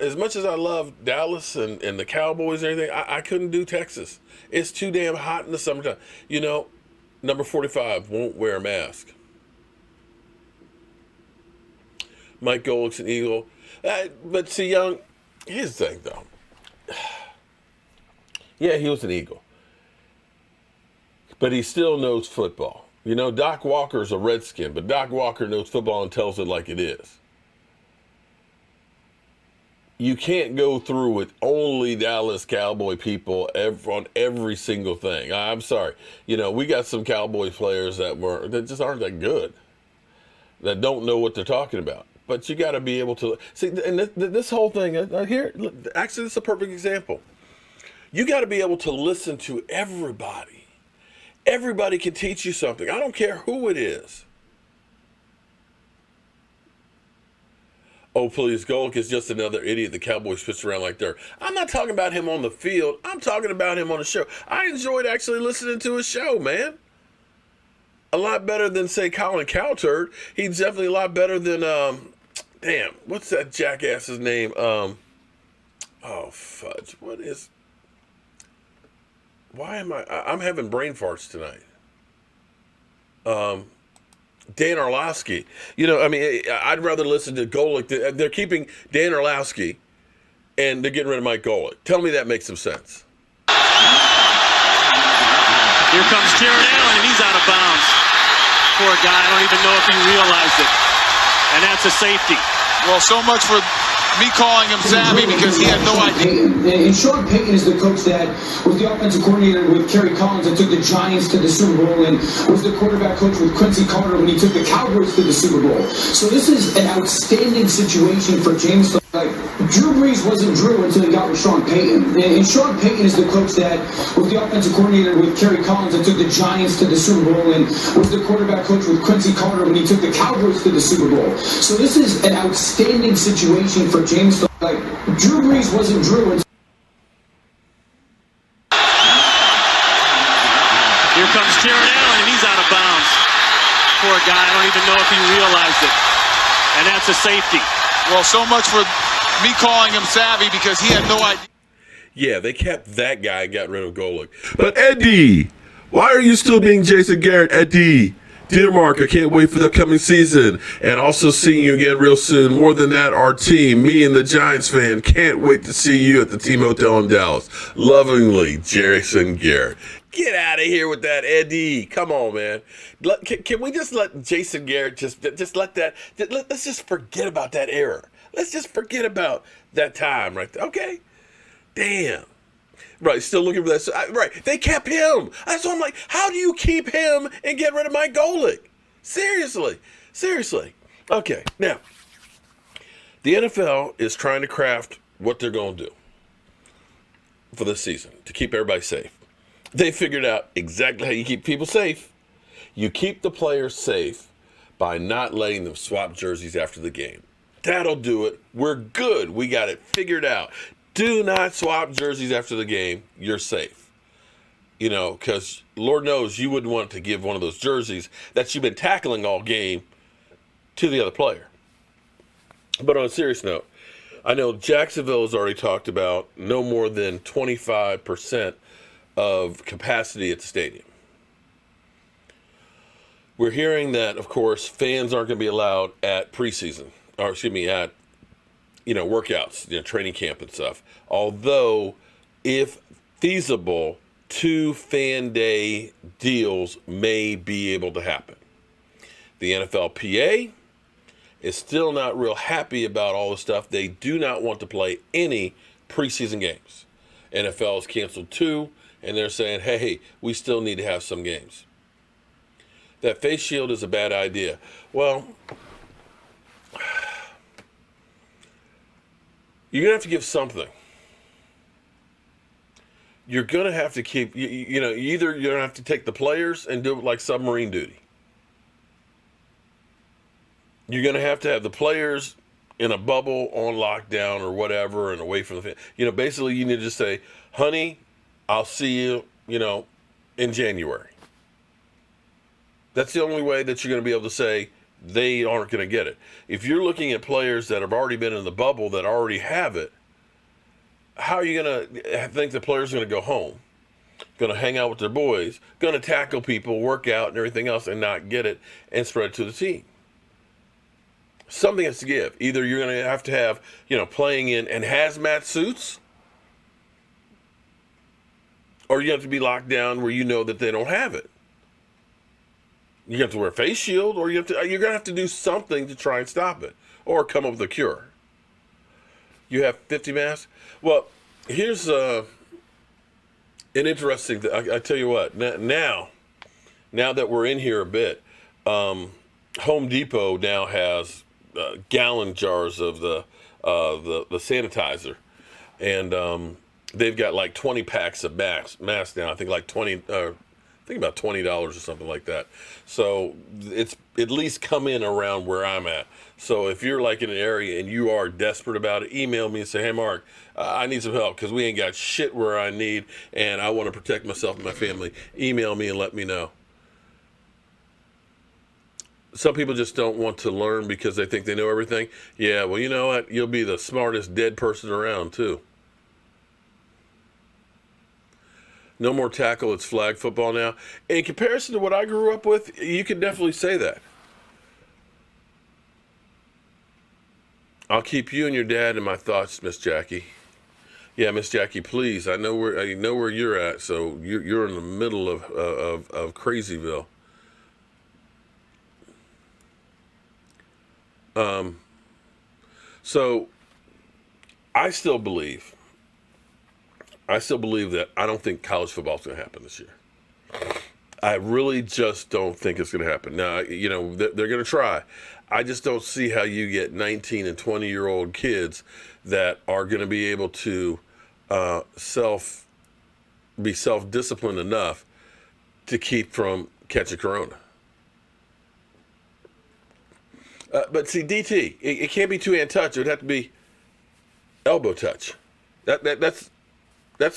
as much as I love Dallas and the Cowboys and everything, I couldn't do Texas. It's too damn hot in the summertime. Number 45 won't wear a mask. Mike Golick's an Eagle. But see, Young, here's the thing, though. Yeah, he was an Eagle. But he still knows football. Doc Walker's a Redskin, but Doc Walker knows football and tells it like it is. You can't go through with only Dallas Cowboy people on every single thing. I'm sorry. We got some Cowboy players that just aren't that good, that don't know what they're talking about. But you got to be able to see, and this whole thing here. Actually, this is a perfect example. You got to be able to listen to everybody. Everybody can teach you something. I don't care who it is. Oh, please, Golick is just another idiot the Cowboys pitched around like dirt. I'm not talking about him on the field. I'm talking about him on the show. I enjoyed actually listening to his show, man. A lot better than, say, Colin Cowherd. He's definitely a lot better than, what's that jackass's name? Oh, fudge. Why am I'm having brain farts tonight. Dan Orlovsky. I'd rather listen to Golick. They're keeping Dan Orlovsky, and they're getting rid of Mike Golick. Tell me that makes some sense. Here comes Jared Allen, and he's out of bounds. Poor guy. I don't even know if he realized it. And that's a safety. Well, so much for me calling him savvy because he had no idea. And Sean Payton is the coach that was the offensive coordinator with Kerry Collins that took the Giants to the Super Bowl, and was the quarterback coach with Quincy Carter when he took the Cowboys to the Super Bowl. So this is an outstanding situation for James. Drew Brees wasn't Drew until he got with Sean Payton. And Sean Payton is the coach that was the offensive coordinator with Kerry Collins that took the Giants to the Super Bowl, and was the quarterback coach with Quincy Carter when he took the Cowboys to the Super Bowl. So this is an outstanding situation for James. Drew Brees wasn't Drew until... Here comes Jared Allen, and he's out of bounds. Poor guy. I don't even know if he realized it. And that's a safety. Well, so much for me calling him savvy because he had no idea. Yeah, they kept that guy and got rid of Golick. But Eddie, why are you still being Jason Garrett, Eddie? Dear Mark, I can't wait for the coming season and also seeing you again real soon. More than that, our team, me and the Giants fan, can't wait to see you at the Team Hotel in Dallas. Lovingly, Jason Garrett. Get out of here with that, Eddie. Come on, man. Can we just let Jason Garrett just let that, let's just forget about that era. Let's just forget about that time right there. Okay? Damn. Right, still looking for that. Right, they kept him. That's why I'm like, how do you keep him and get rid of Mike Golick? Seriously. Okay, now, the NFL is trying to craft what they're going to do for this season to keep everybody safe. They figured out exactly how you keep people safe. You keep the players safe by not letting them swap jerseys after the game. That'll do it. We're good. We got it figured out. Do not swap jerseys after the game. You're safe. Because Lord knows you wouldn't want to give one of those jerseys that you've been tackling all game to the other player. But on a serious note, I know Jacksonville has already talked about no more than 25% of capacity at the stadium. We're hearing that, of course, fans aren't going to be allowed at preseason, at workouts, training camp and stuff. Although, if feasible, 2 fan day deals may be able to happen. The NFLPA is still not real happy about all the stuff. They do not want to play any preseason games. NFL has canceled 2, and they're saying, hey, we still need to have some games. That face shield is a bad idea. Well, you're going to have to give something. You're going to have to keep, either you're going to have to take the players and do it like submarine duty. You're going to have the players in a bubble on lockdown or whatever and away from the family. Basically you need to just say, honey, I'll see you, in January. That's the only way that you're going to be able to say they aren't going to get it. If you're looking at players that have already been in the bubble that already have it, how are you going to think the players are going to go home, going to hang out with their boys, going to tackle people, work out and everything else and not get it and spread it to the team? Something has to give. Either you're going to have, playing in hazmat suits, or you have to be locked down where you know that they don't have it. You have to wear a face shield, or you're going to have to do something to try and stop it, or come up with a cure. You have 50 masks? Well, here's an interesting thing. I tell you what, now that we're in here a bit, Home Depot now has gallon jars of the sanitizer, and they've got like 20 packs of masks now. I think like about $20 or something like that. So it's at least come in around where I'm at. So if you're like in an area and you are desperate about it, email me and say, hey, Mark, I need some help because we ain't got shit where I need, and I want to protect myself and my family. Email me and let me know. Some people just don't want to learn because they think they know everything. Yeah, well, you know what? You'll be the smartest dead person around, too. No more tackle, it's flag football now. In comparison to what I grew up with, you could definitely say that. I'll keep you and your dad in my thoughts, Miss Jackie. Yeah, Miss Jackie, please. I know where you're at, so you're in the middle of Crazyville. So I still believe that I don't think college football is going to happen this year. I really just don't think it's going to happen. Now, they're going to try. I just don't see how you get 19 and 20-year-old kids that are going to be able to be self-disciplined enough to keep from catching corona. But see, DT, it can't be two-hand touch. It would have to be elbow touch. That's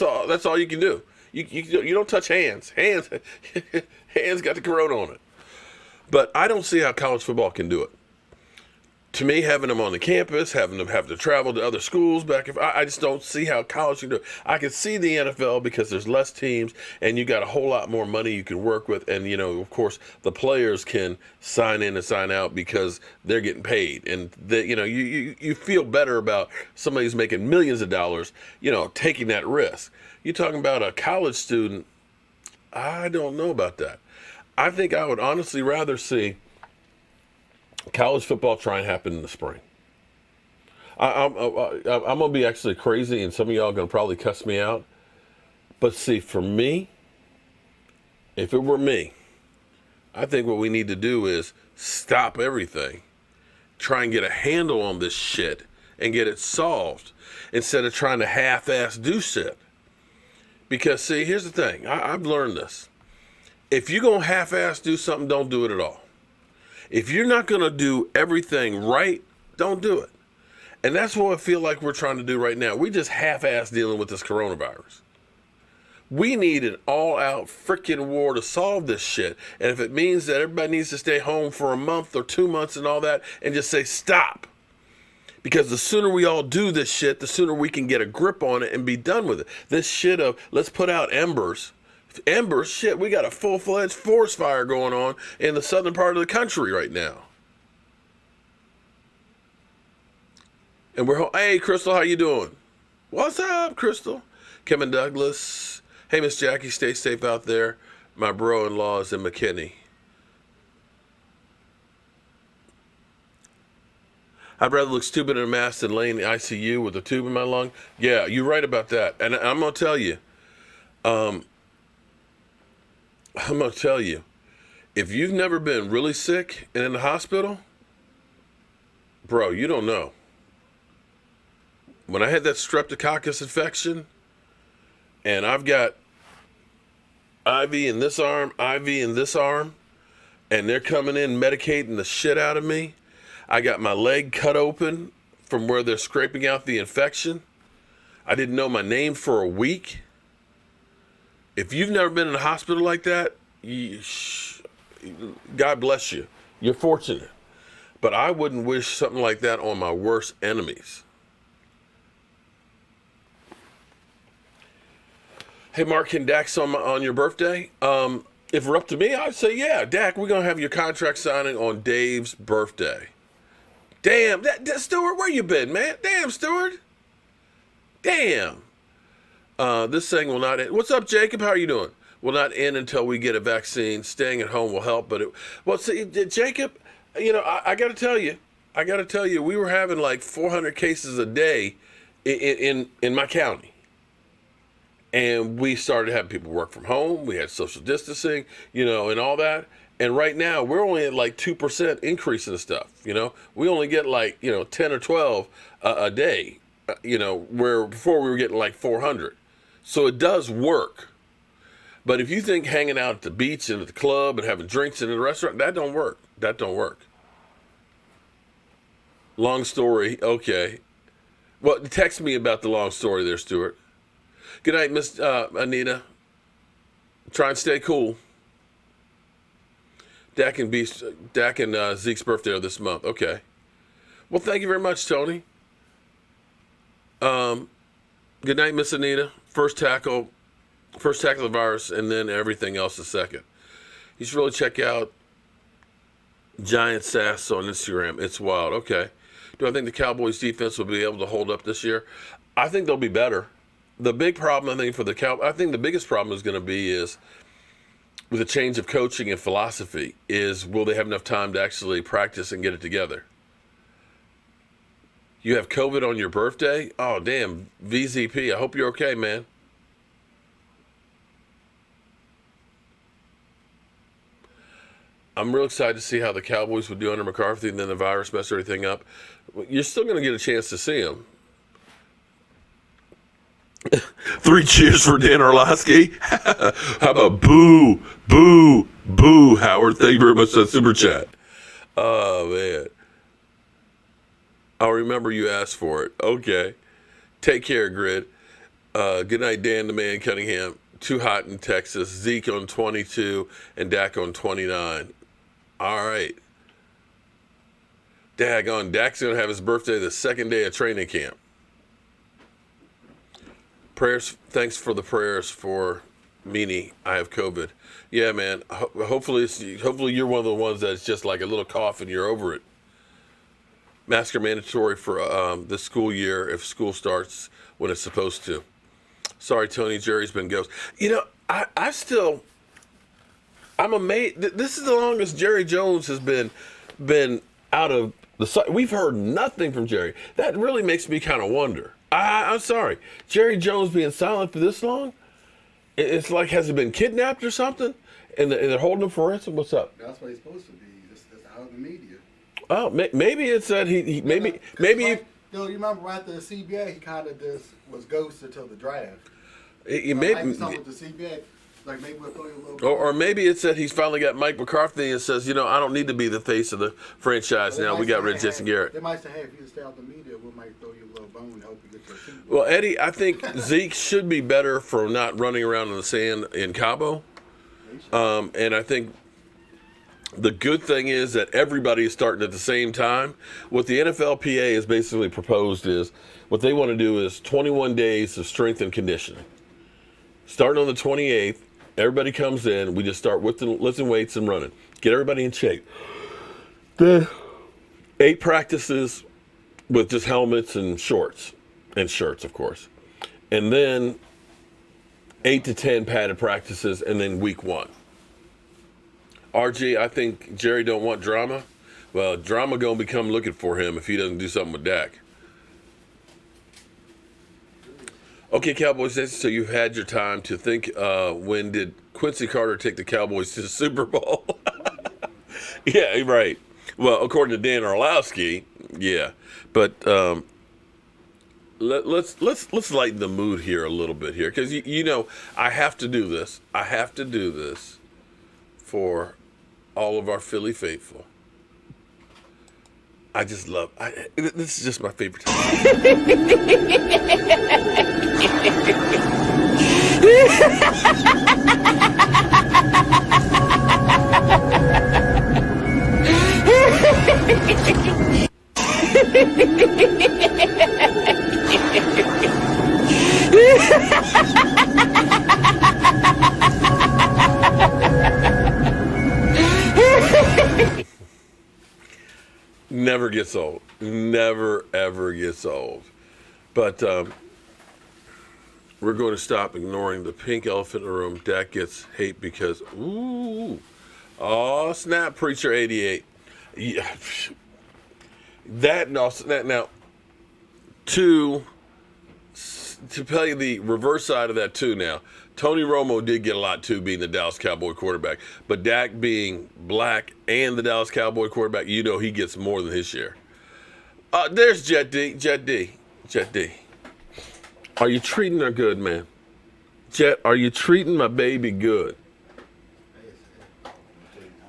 all you can do. You don't touch hands. Hands got the corona on it. But I don't see how college football can do it. To me, having them on the campus, having them have to travel to other schools I just don't see how college can do it. I can see the NFL because there's less teams and you got a whole lot more money you can work with. And, of course, the players can sign in and sign out because they're getting paid. And, you feel better about somebody who's making millions of dollars, taking that risk. You're talking about a college student. I don't know about that. I think I would honestly rather see college football try and happen in the spring. I'm going to be actually crazy, and some of y'all are going to probably cuss me out. But see, for me, if it were me, I think what we need to do is stop everything, try and get a handle on this shit, and get it solved instead of trying to half-ass do shit. Because, see, here's the thing. I've learned this. If you're going to half-ass do something, don't do it at all. If you're not going to do everything right, don't do it. And that's what I feel like we're trying to do right now. We just half-ass dealing with this coronavirus. We need an all-out freaking war to solve this shit. And if it means that everybody needs to stay home for a month or 2 months and all that, and just say stop. Because the sooner we all do this shit, the sooner we can get a grip on it and be done with it. This shit of let's put out embers. Embers, shit, we got a full-fledged forest fire going on in the southern part of the country right now. And hey, Crystal, how you doing? What's up, Crystal? Kevin Douglas. Hey, Miss Jackie, stay safe out there. My bro-in-law is in McKinney. I'd rather look stupid in a mask than lay in the ICU with a tube in my lung. Yeah, you're right about that. And I'm going to tell you, if you've never been really sick and in the hospital, bro, you don't know. When I had that streptococcus infection, and I've got IV in this arm, IV in this arm, and they're coming in medicating the shit out of me. I got my leg cut open from where they're scraping out the infection. I didn't know my name for a week. If you've never been in a hospital like that, God bless you. You're fortunate. But I wouldn't wish something like that on my worst enemies. Hey, Mark, can Dak on your birthday? If it were up to me, I'd say, yeah, Dak, we're going to have your contract signing on Dave's birthday. Damn, Stewart, where you been, man? Damn, Stewart. Damn. This thing will not end. What's up, Jacob? How are you doing? Will not end until we get a vaccine. Staying at home will help. But see, Jacob, I got to tell you, we were having like 400 cases a day in my county. And we started having people work from home. We had social distancing, and all that. And right now, we're only at like 2% increase in the stuff, We only get like, 10 or 12 a day, where before we were getting like 400. So it does work. But if you think hanging out at the beach and at the club and having drinks in the restaurant, that don't work. That don't work. Long story. Okay. Well, text me about the long story there, Stuart. Good night, Miss Anita. Try and stay cool. Dak and Zeke's birthday are this month. Okay. Well, thank you very much, Tony. Good night, Miss Anita. First tackle the virus, and then everything else is second. You should really check out Giant Sass on Instagram. It's wild. Okay. Do I think the Cowboys defense will be able to hold up this year? I think they'll be better. The big problem, I think, for the Cowboys, I think the biggest problem is going to be is with a change of coaching and philosophy is will they have enough time to actually practice and get it together? You have COVID on your birthday? Oh, damn, VZP, I hope you're okay, man. I'm real excited to see how the Cowboys would do under McCarthy, and then the virus messed everything up. You're still going to get a chance to see him. 3 cheers for Dan Orlovsky. How about boo, boo, boo, Howard? Thank you very much for that super chat. Oh, man. I'll remember you asked for it. Okay. Take care, Grid. Good night, Dan the Man Cunningham. Too hot in Texas. Zeke on 22 and Dak on 29. All right. Daggone, Dak's going to have his birthday the second day of training camp. Prayers. Thanks for the prayers for Meanie. I have COVID. Yeah, man. Hopefully you're one of the ones that's just like a little cough and you're over it. Masks are mandatory for this school year if school starts when it's supposed to. Sorry, Tony. Jerry's been ghost. I'm amazed. This is the longest Jerry Jones has been out of the site. We've heard nothing from Jerry. That really makes me kind of wonder. I'm sorry. Jerry Jones being silent for this long? It's like, has he been kidnapped or something? And they're holding him for ransom? What's up? That's what he's supposed to be. Just out in the media. Oh, maybe it's that he maybe. You remember after the CBA, he kind of just was ghosted till the draft. Maybe something with the CBA. Like maybe we'll throw you a little or maybe it's that he's finally got Mike McCarthy and says, I don't need to be the face of the franchise now. We got rid of Jason Garrett. They might say, hey, if you stay out the media, we might throw you a little bone and help you get your seat. Well, Eddie, I think Zeke should be better for not running around in the sand in Cabo. And I think the good thing is that everybody is starting at the same time. What the NFLPA has basically proposed is what they want to do is 21 days of strength and conditioning. Starting on the 28th, everybody comes in. We just start lifting weights and running. Get everybody in shape. Then 8 practices with just helmets and shorts and shirts, of course. And then 8 to 10 padded practices, and then week 1. RG, I think Jerry don't want drama. Well, drama gonna be come looking for him if he doesn't do something with Dak. Okay, Cowboys, so you've had your time to think. When did Quincy Carter take the Cowboys to the Super Bowl? Yeah, right. Well, according to Dan Orlowski, yeah. But let's lighten the mood here a little bit here, because you know I have to do this. I have to do this for all of our Philly faithful. I just love. This is just my favorite time. Never gets old. Never, ever gets old. But we're going to stop ignoring the pink elephant in the room. Dak gets hate because, ooh, oh, snap, Preacher 88. Yeah. That now, to tell you the reverse side of that too now, Tony Romo did get a lot too, being the Dallas Cowboy quarterback. But Dak being black and the Dallas Cowboy quarterback, you know he gets more than his share. There's Jet D. Are you treating her good, man? Jet, are you treating my baby good?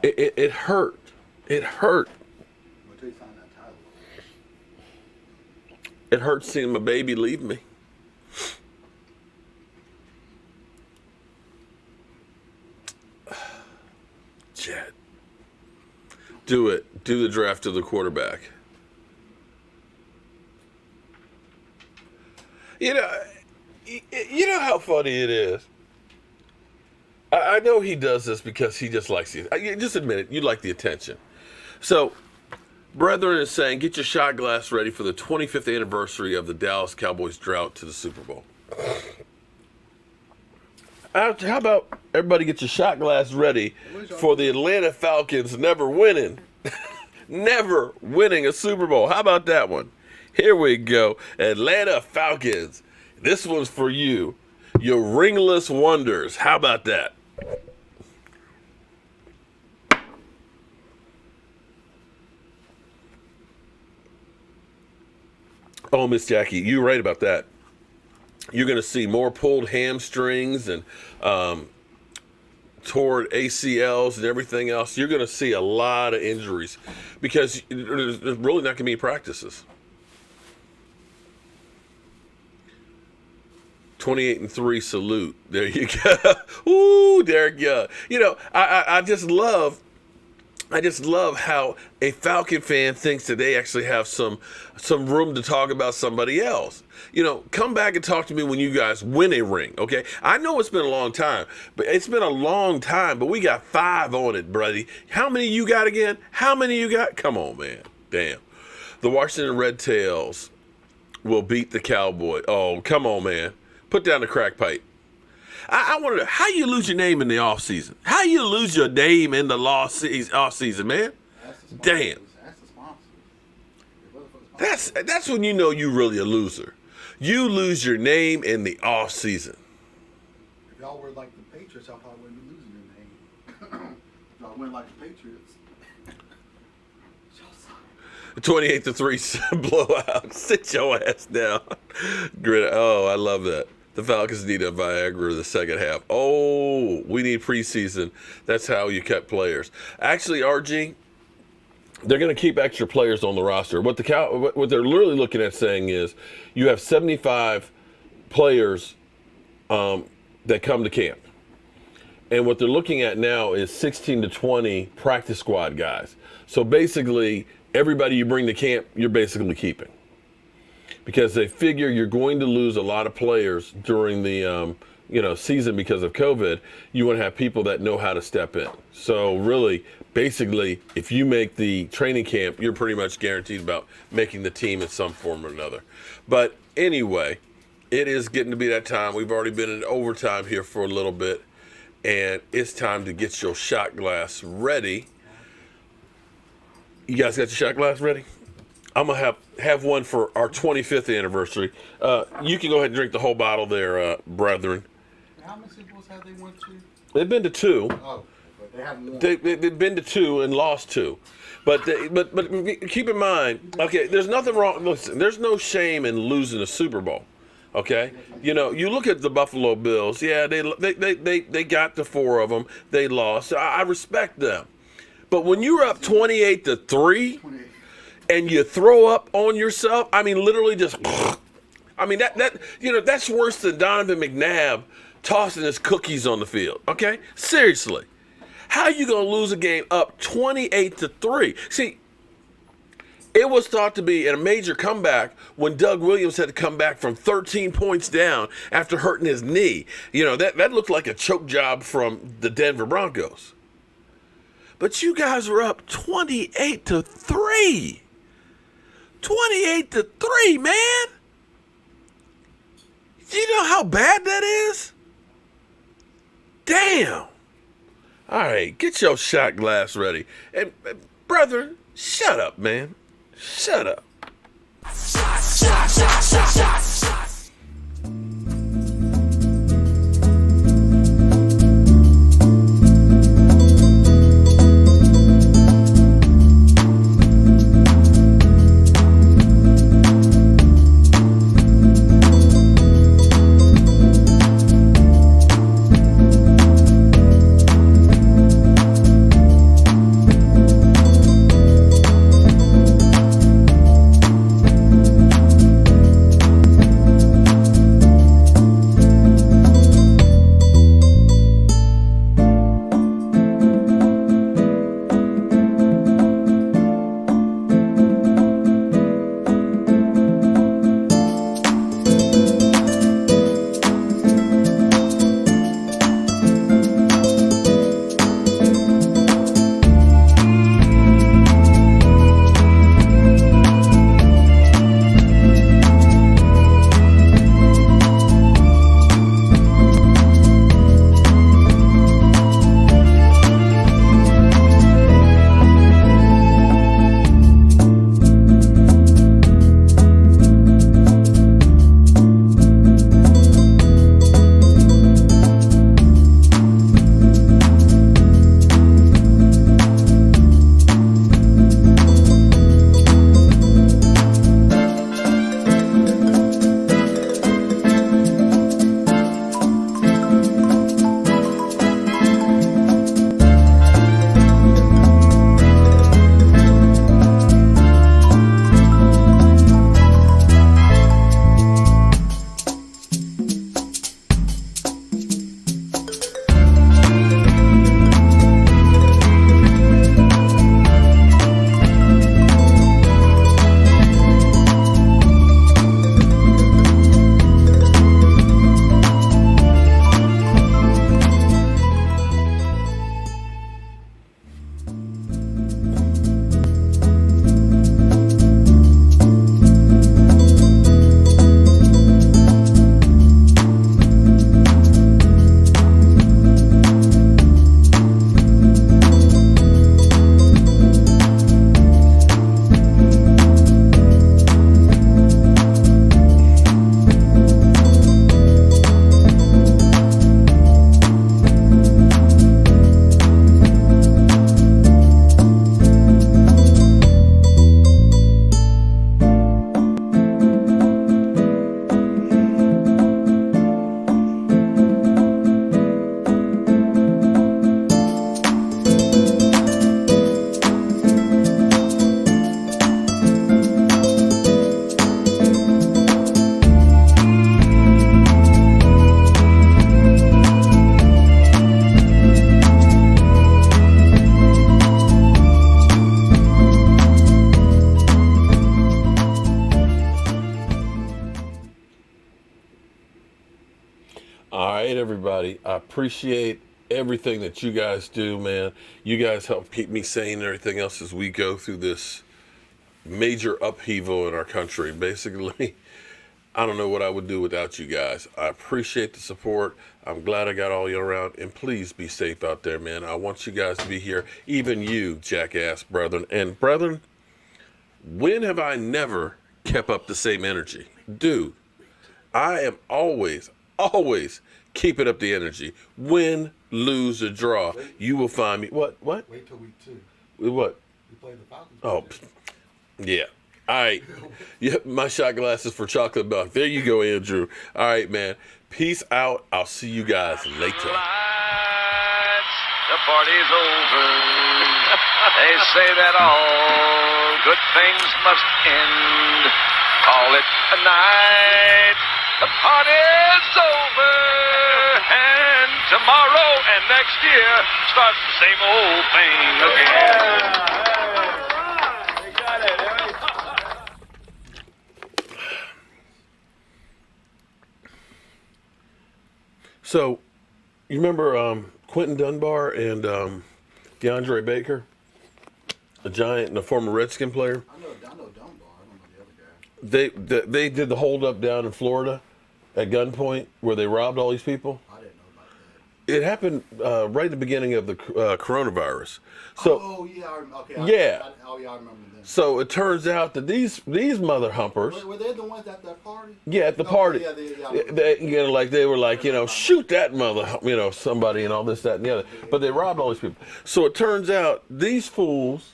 It hurt. It hurt. It hurts seeing my baby leave me. Jet. Do it. Do the draft of the quarterback. You know how funny it is. I know he does this because he just likes it. Just admit it. You like the attention. So, Brethren is saying, get your shot glass ready for the 25th anniversary of the Dallas Cowboys drought to the Super Bowl. How about everybody get your shot glass ready for the Atlanta Falcons never winning a Super Bowl? How about that one? Here we go. Atlanta Falcons. This one's for you. Your ringless wonders. How about that? Oh, Miss Jackie, you're right about that. You're going to see more pulled hamstrings and tore ACLs and everything else. You're going to see a lot of injuries because there's really not going to be practices. 28-3 salute. There you go. Ooh, Derek Young. You know, I just love how a Falcon fan thinks that they actually have some room to talk about somebody else. You know, come back and talk to me when you guys win a ring, okay? I know it's been a long time, but we got 5 on it, buddy. How many you got again? How many you got? Come on, man. Damn. The Washington Red Tails will beat the Cowboy. Oh, come on, man. Put down the crack pipe. I want to know, how you lose your name in the offseason? How you lose your name in the offseason, man? Damn. That's when you know you really a loser. You lose your name in the offseason. If y'all were like the Patriots, y'all probably wouldn't be losing your name. If y'all went like the Patriots. 28-3 blowout. Sit your ass down. Grit. Oh, I love that. The Falcons need a Viagra the second half. Oh, we need preseason. That's how you cut players. Actually, RG, they're going to keep extra players on the roster. What they're literally looking at saying is you have 75 players that come to camp. And what they're looking at now is 16 to 20 practice squad guys. So basically, everybody you bring to camp, you're basically keeping. Because they figure you're going to lose a lot of players during the season because of COVID. You want to have people that know how to step in. So really, basically, if you make the training camp, you're pretty much guaranteed about making the team in some form or another. But anyway, it is getting to be that time. We've already been in overtime here for a little bit, and it's time to get your shot glass ready. You guys got your shot glass ready? I'm gonna have one for our 25th anniversary. You can go ahead and drink the whole bottle there, brethren. How many Super Bowls have they went to? They've been to 2. Oh, but they haven't won. They've been to 2 and lost 2. But keep in mind, okay, there's nothing wrong. Listen, there's no shame in losing a Super Bowl. Okay, you know, you look at the Buffalo Bills. Yeah, they got the 4 of them. They lost. I respect them. But when you're up 28-3 and you throw up on yourself, I mean, literally just, I mean, that's worse than Donovan McNabb tossing his cookies on the field. Okay, seriously, how are you gonna lose a game up 28-3? See, it was thought to be a major comeback when Doug Williams had to come back from 13 points down after hurting his knee. You know, that looked like a choke job from the Denver Broncos. But you guys were up 28-3. 28-3, man. You know how bad that is? Damn. All right, get your shot glass ready. And, brother, shut up, man. Shut up. Everybody, I appreciate everything that you guys do, man. You guys help keep me sane and everything else as we go through this major upheaval in our country. Basically, I don't know what I would do without you guys. I appreciate the support. I'm glad I got all you around. And please be safe out there, man. I want you guys to be here. Even you, jackass brethren. And brethren, when have I never kept up the same energy? Dude, I am always keeping up the energy. Win, lose, or draw. You will find me. What? Wait till week 2. What? We play the Falcons. Oh, yeah. All right. Yep, my shot glasses for chocolate milk. There you go, Andrew. All right, man. Peace out. I'll see you guys later. The party's over. They say that all good things must end. Call it a night. The party's over. And tomorrow and next year starts the same old thing again. So, you remember Quentin Dunbar and DeAndre Baker, a Giant and a former Redskin player? I know Dunbar. I don't know the other guy. They did the holdup down in Florida at gunpoint where they robbed all these people. I didn't know about that. It happened right at the beginning of the coronavirus. So, okay. Yeah. I remember that. So it turns out that these mother humpers. Were they the ones at that party? Yeah, at the party. They were like, shoot that mother, somebody and all this, that, and the other. But they robbed all these people. So it turns out these fools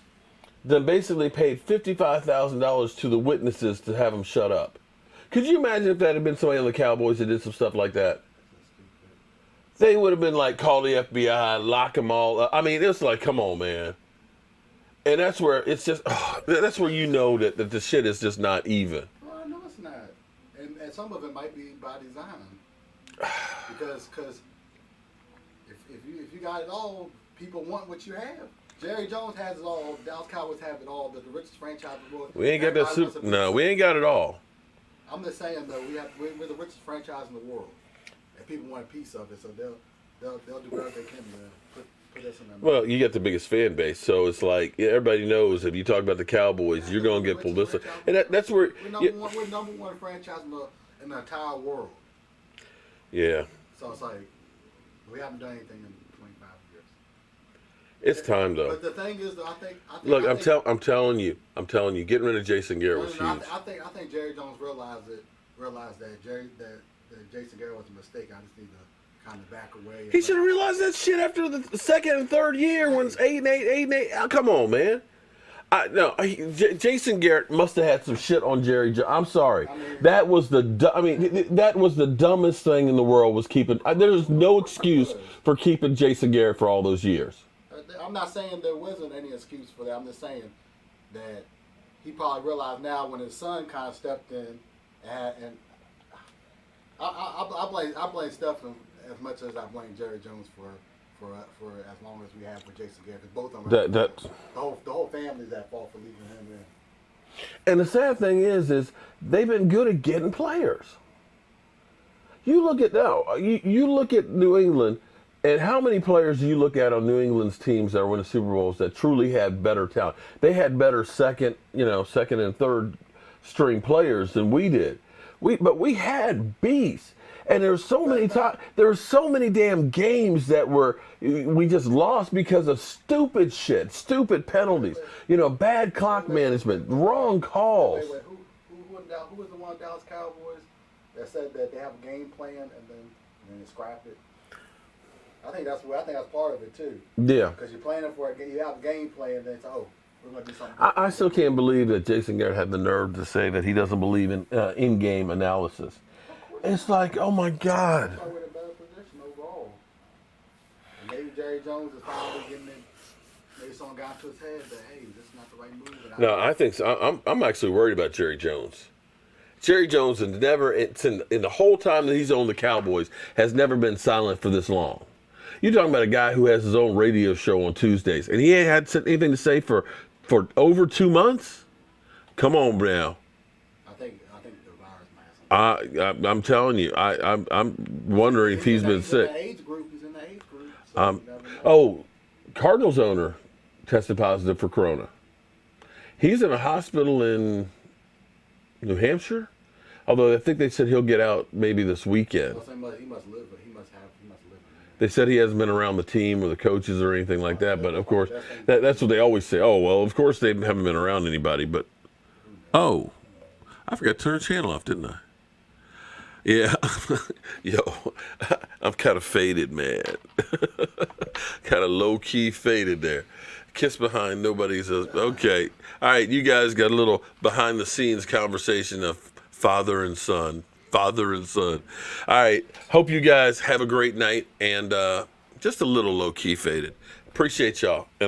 then basically paid $55,000 to the witnesses to have them shut up. Could you imagine if that had been somebody on the Cowboys that did some stuff like that? They would have been like, call the FBI, lock them all up. I mean, it's like, come on, man. And that's where it's just, that's where you know that the shit is just not even. Well, no, it's not. And some of it might be by design. Because if you got it all, people want what you have. Jerry Jones has it all. Dallas Cowboys have it all. The richest franchise in the world. We ain't got that super. No, we ain't got it all. I'm just saying though, we're the richest franchise in the world, and people want a piece of it, so they'll do whatever they can to put us in their. Well, you got the biggest fan base, so it's like everybody knows if you talk about the Cowboys, you're gonna get publicity, and that's where we're number one franchise in the entire world. Yeah. So it's like we haven't done anything in 25 years. It's time though. But the thing is, though, I think. Look, I'm telling you, getting rid of Jason Garrett was huge. I think Jerry Jones realized that Jason Garrett was a mistake. I just need to kind of back away. He should have realized that shit after the second and third year when it's 8-8. Oh, come on, man. Jason Garrett must have had some shit on Jerry Jones. I'm sorry. That was the dumbest thing in the world was keeping. There's no excuse for keeping Jason Garrett for all those years. I'm not saying there wasn't any excuse for that. I'm just saying that he probably realized now when his son kind of stepped in, and I blame Stephen as much as I blame Jerry Jones for as long as we have with Jason Garrett. Because both of them, the whole family's at fault for leaving him in. And the sad thing is they've been good at getting players. You look at you look at New England. And how many players do you look at on New England's teams that win the Super Bowls that truly had better talent? They had better second and third string players than we did. But we had beasts. And there were so many damn games that we just lost because of stupid shit, stupid penalties, bad clock management, wrong calls. Wait, who was the one Dallas Cowboys that said that they have a game plan and then they scrap it? I think that's part of it too. Yeah. Because you're planning for it, you have a game plan, and then it's we're going to do something. I still can't believe that Jason Garrett had the nerve to say that he doesn't believe in in-game analysis. It's like, oh my God. We're in a better position overall. And maybe Jerry Jones is finally getting it. Maybe someone got to his head that hey, this is not the right move. No, I think so. I'm actually worried about Jerry Jones. Jerry Jones has never, in the whole time that he's on the Cowboys, has never been silent for this long. You're talking about a guy who has his own radio show on Tuesdays, and he ain't had anything to say for over 2 months? Come on, now. I think the virus mask. I'm telling you, I'm wondering if he's been sick. He's in the age group. Cardinals owner tested positive for corona. He's in a hospital in New Hampshire. Although I think they said he'll get out maybe this weekend. He must live. He must live. They said he hasn't been around the team or the coaches or anything like that. But of course, that's what they always say. Oh well, of course they haven't been around anybody. But oh, I forgot to turn the channel off, didn't I? Yeah, yo, I'm kind of faded, man. Kind of low key faded there. Kiss behind nobody's. Okay, all right. You guys got a little behind the scenes conversation of father and son. Father and son. All right. Hope you guys have a great night and just a little low key faded. Appreciate y'all.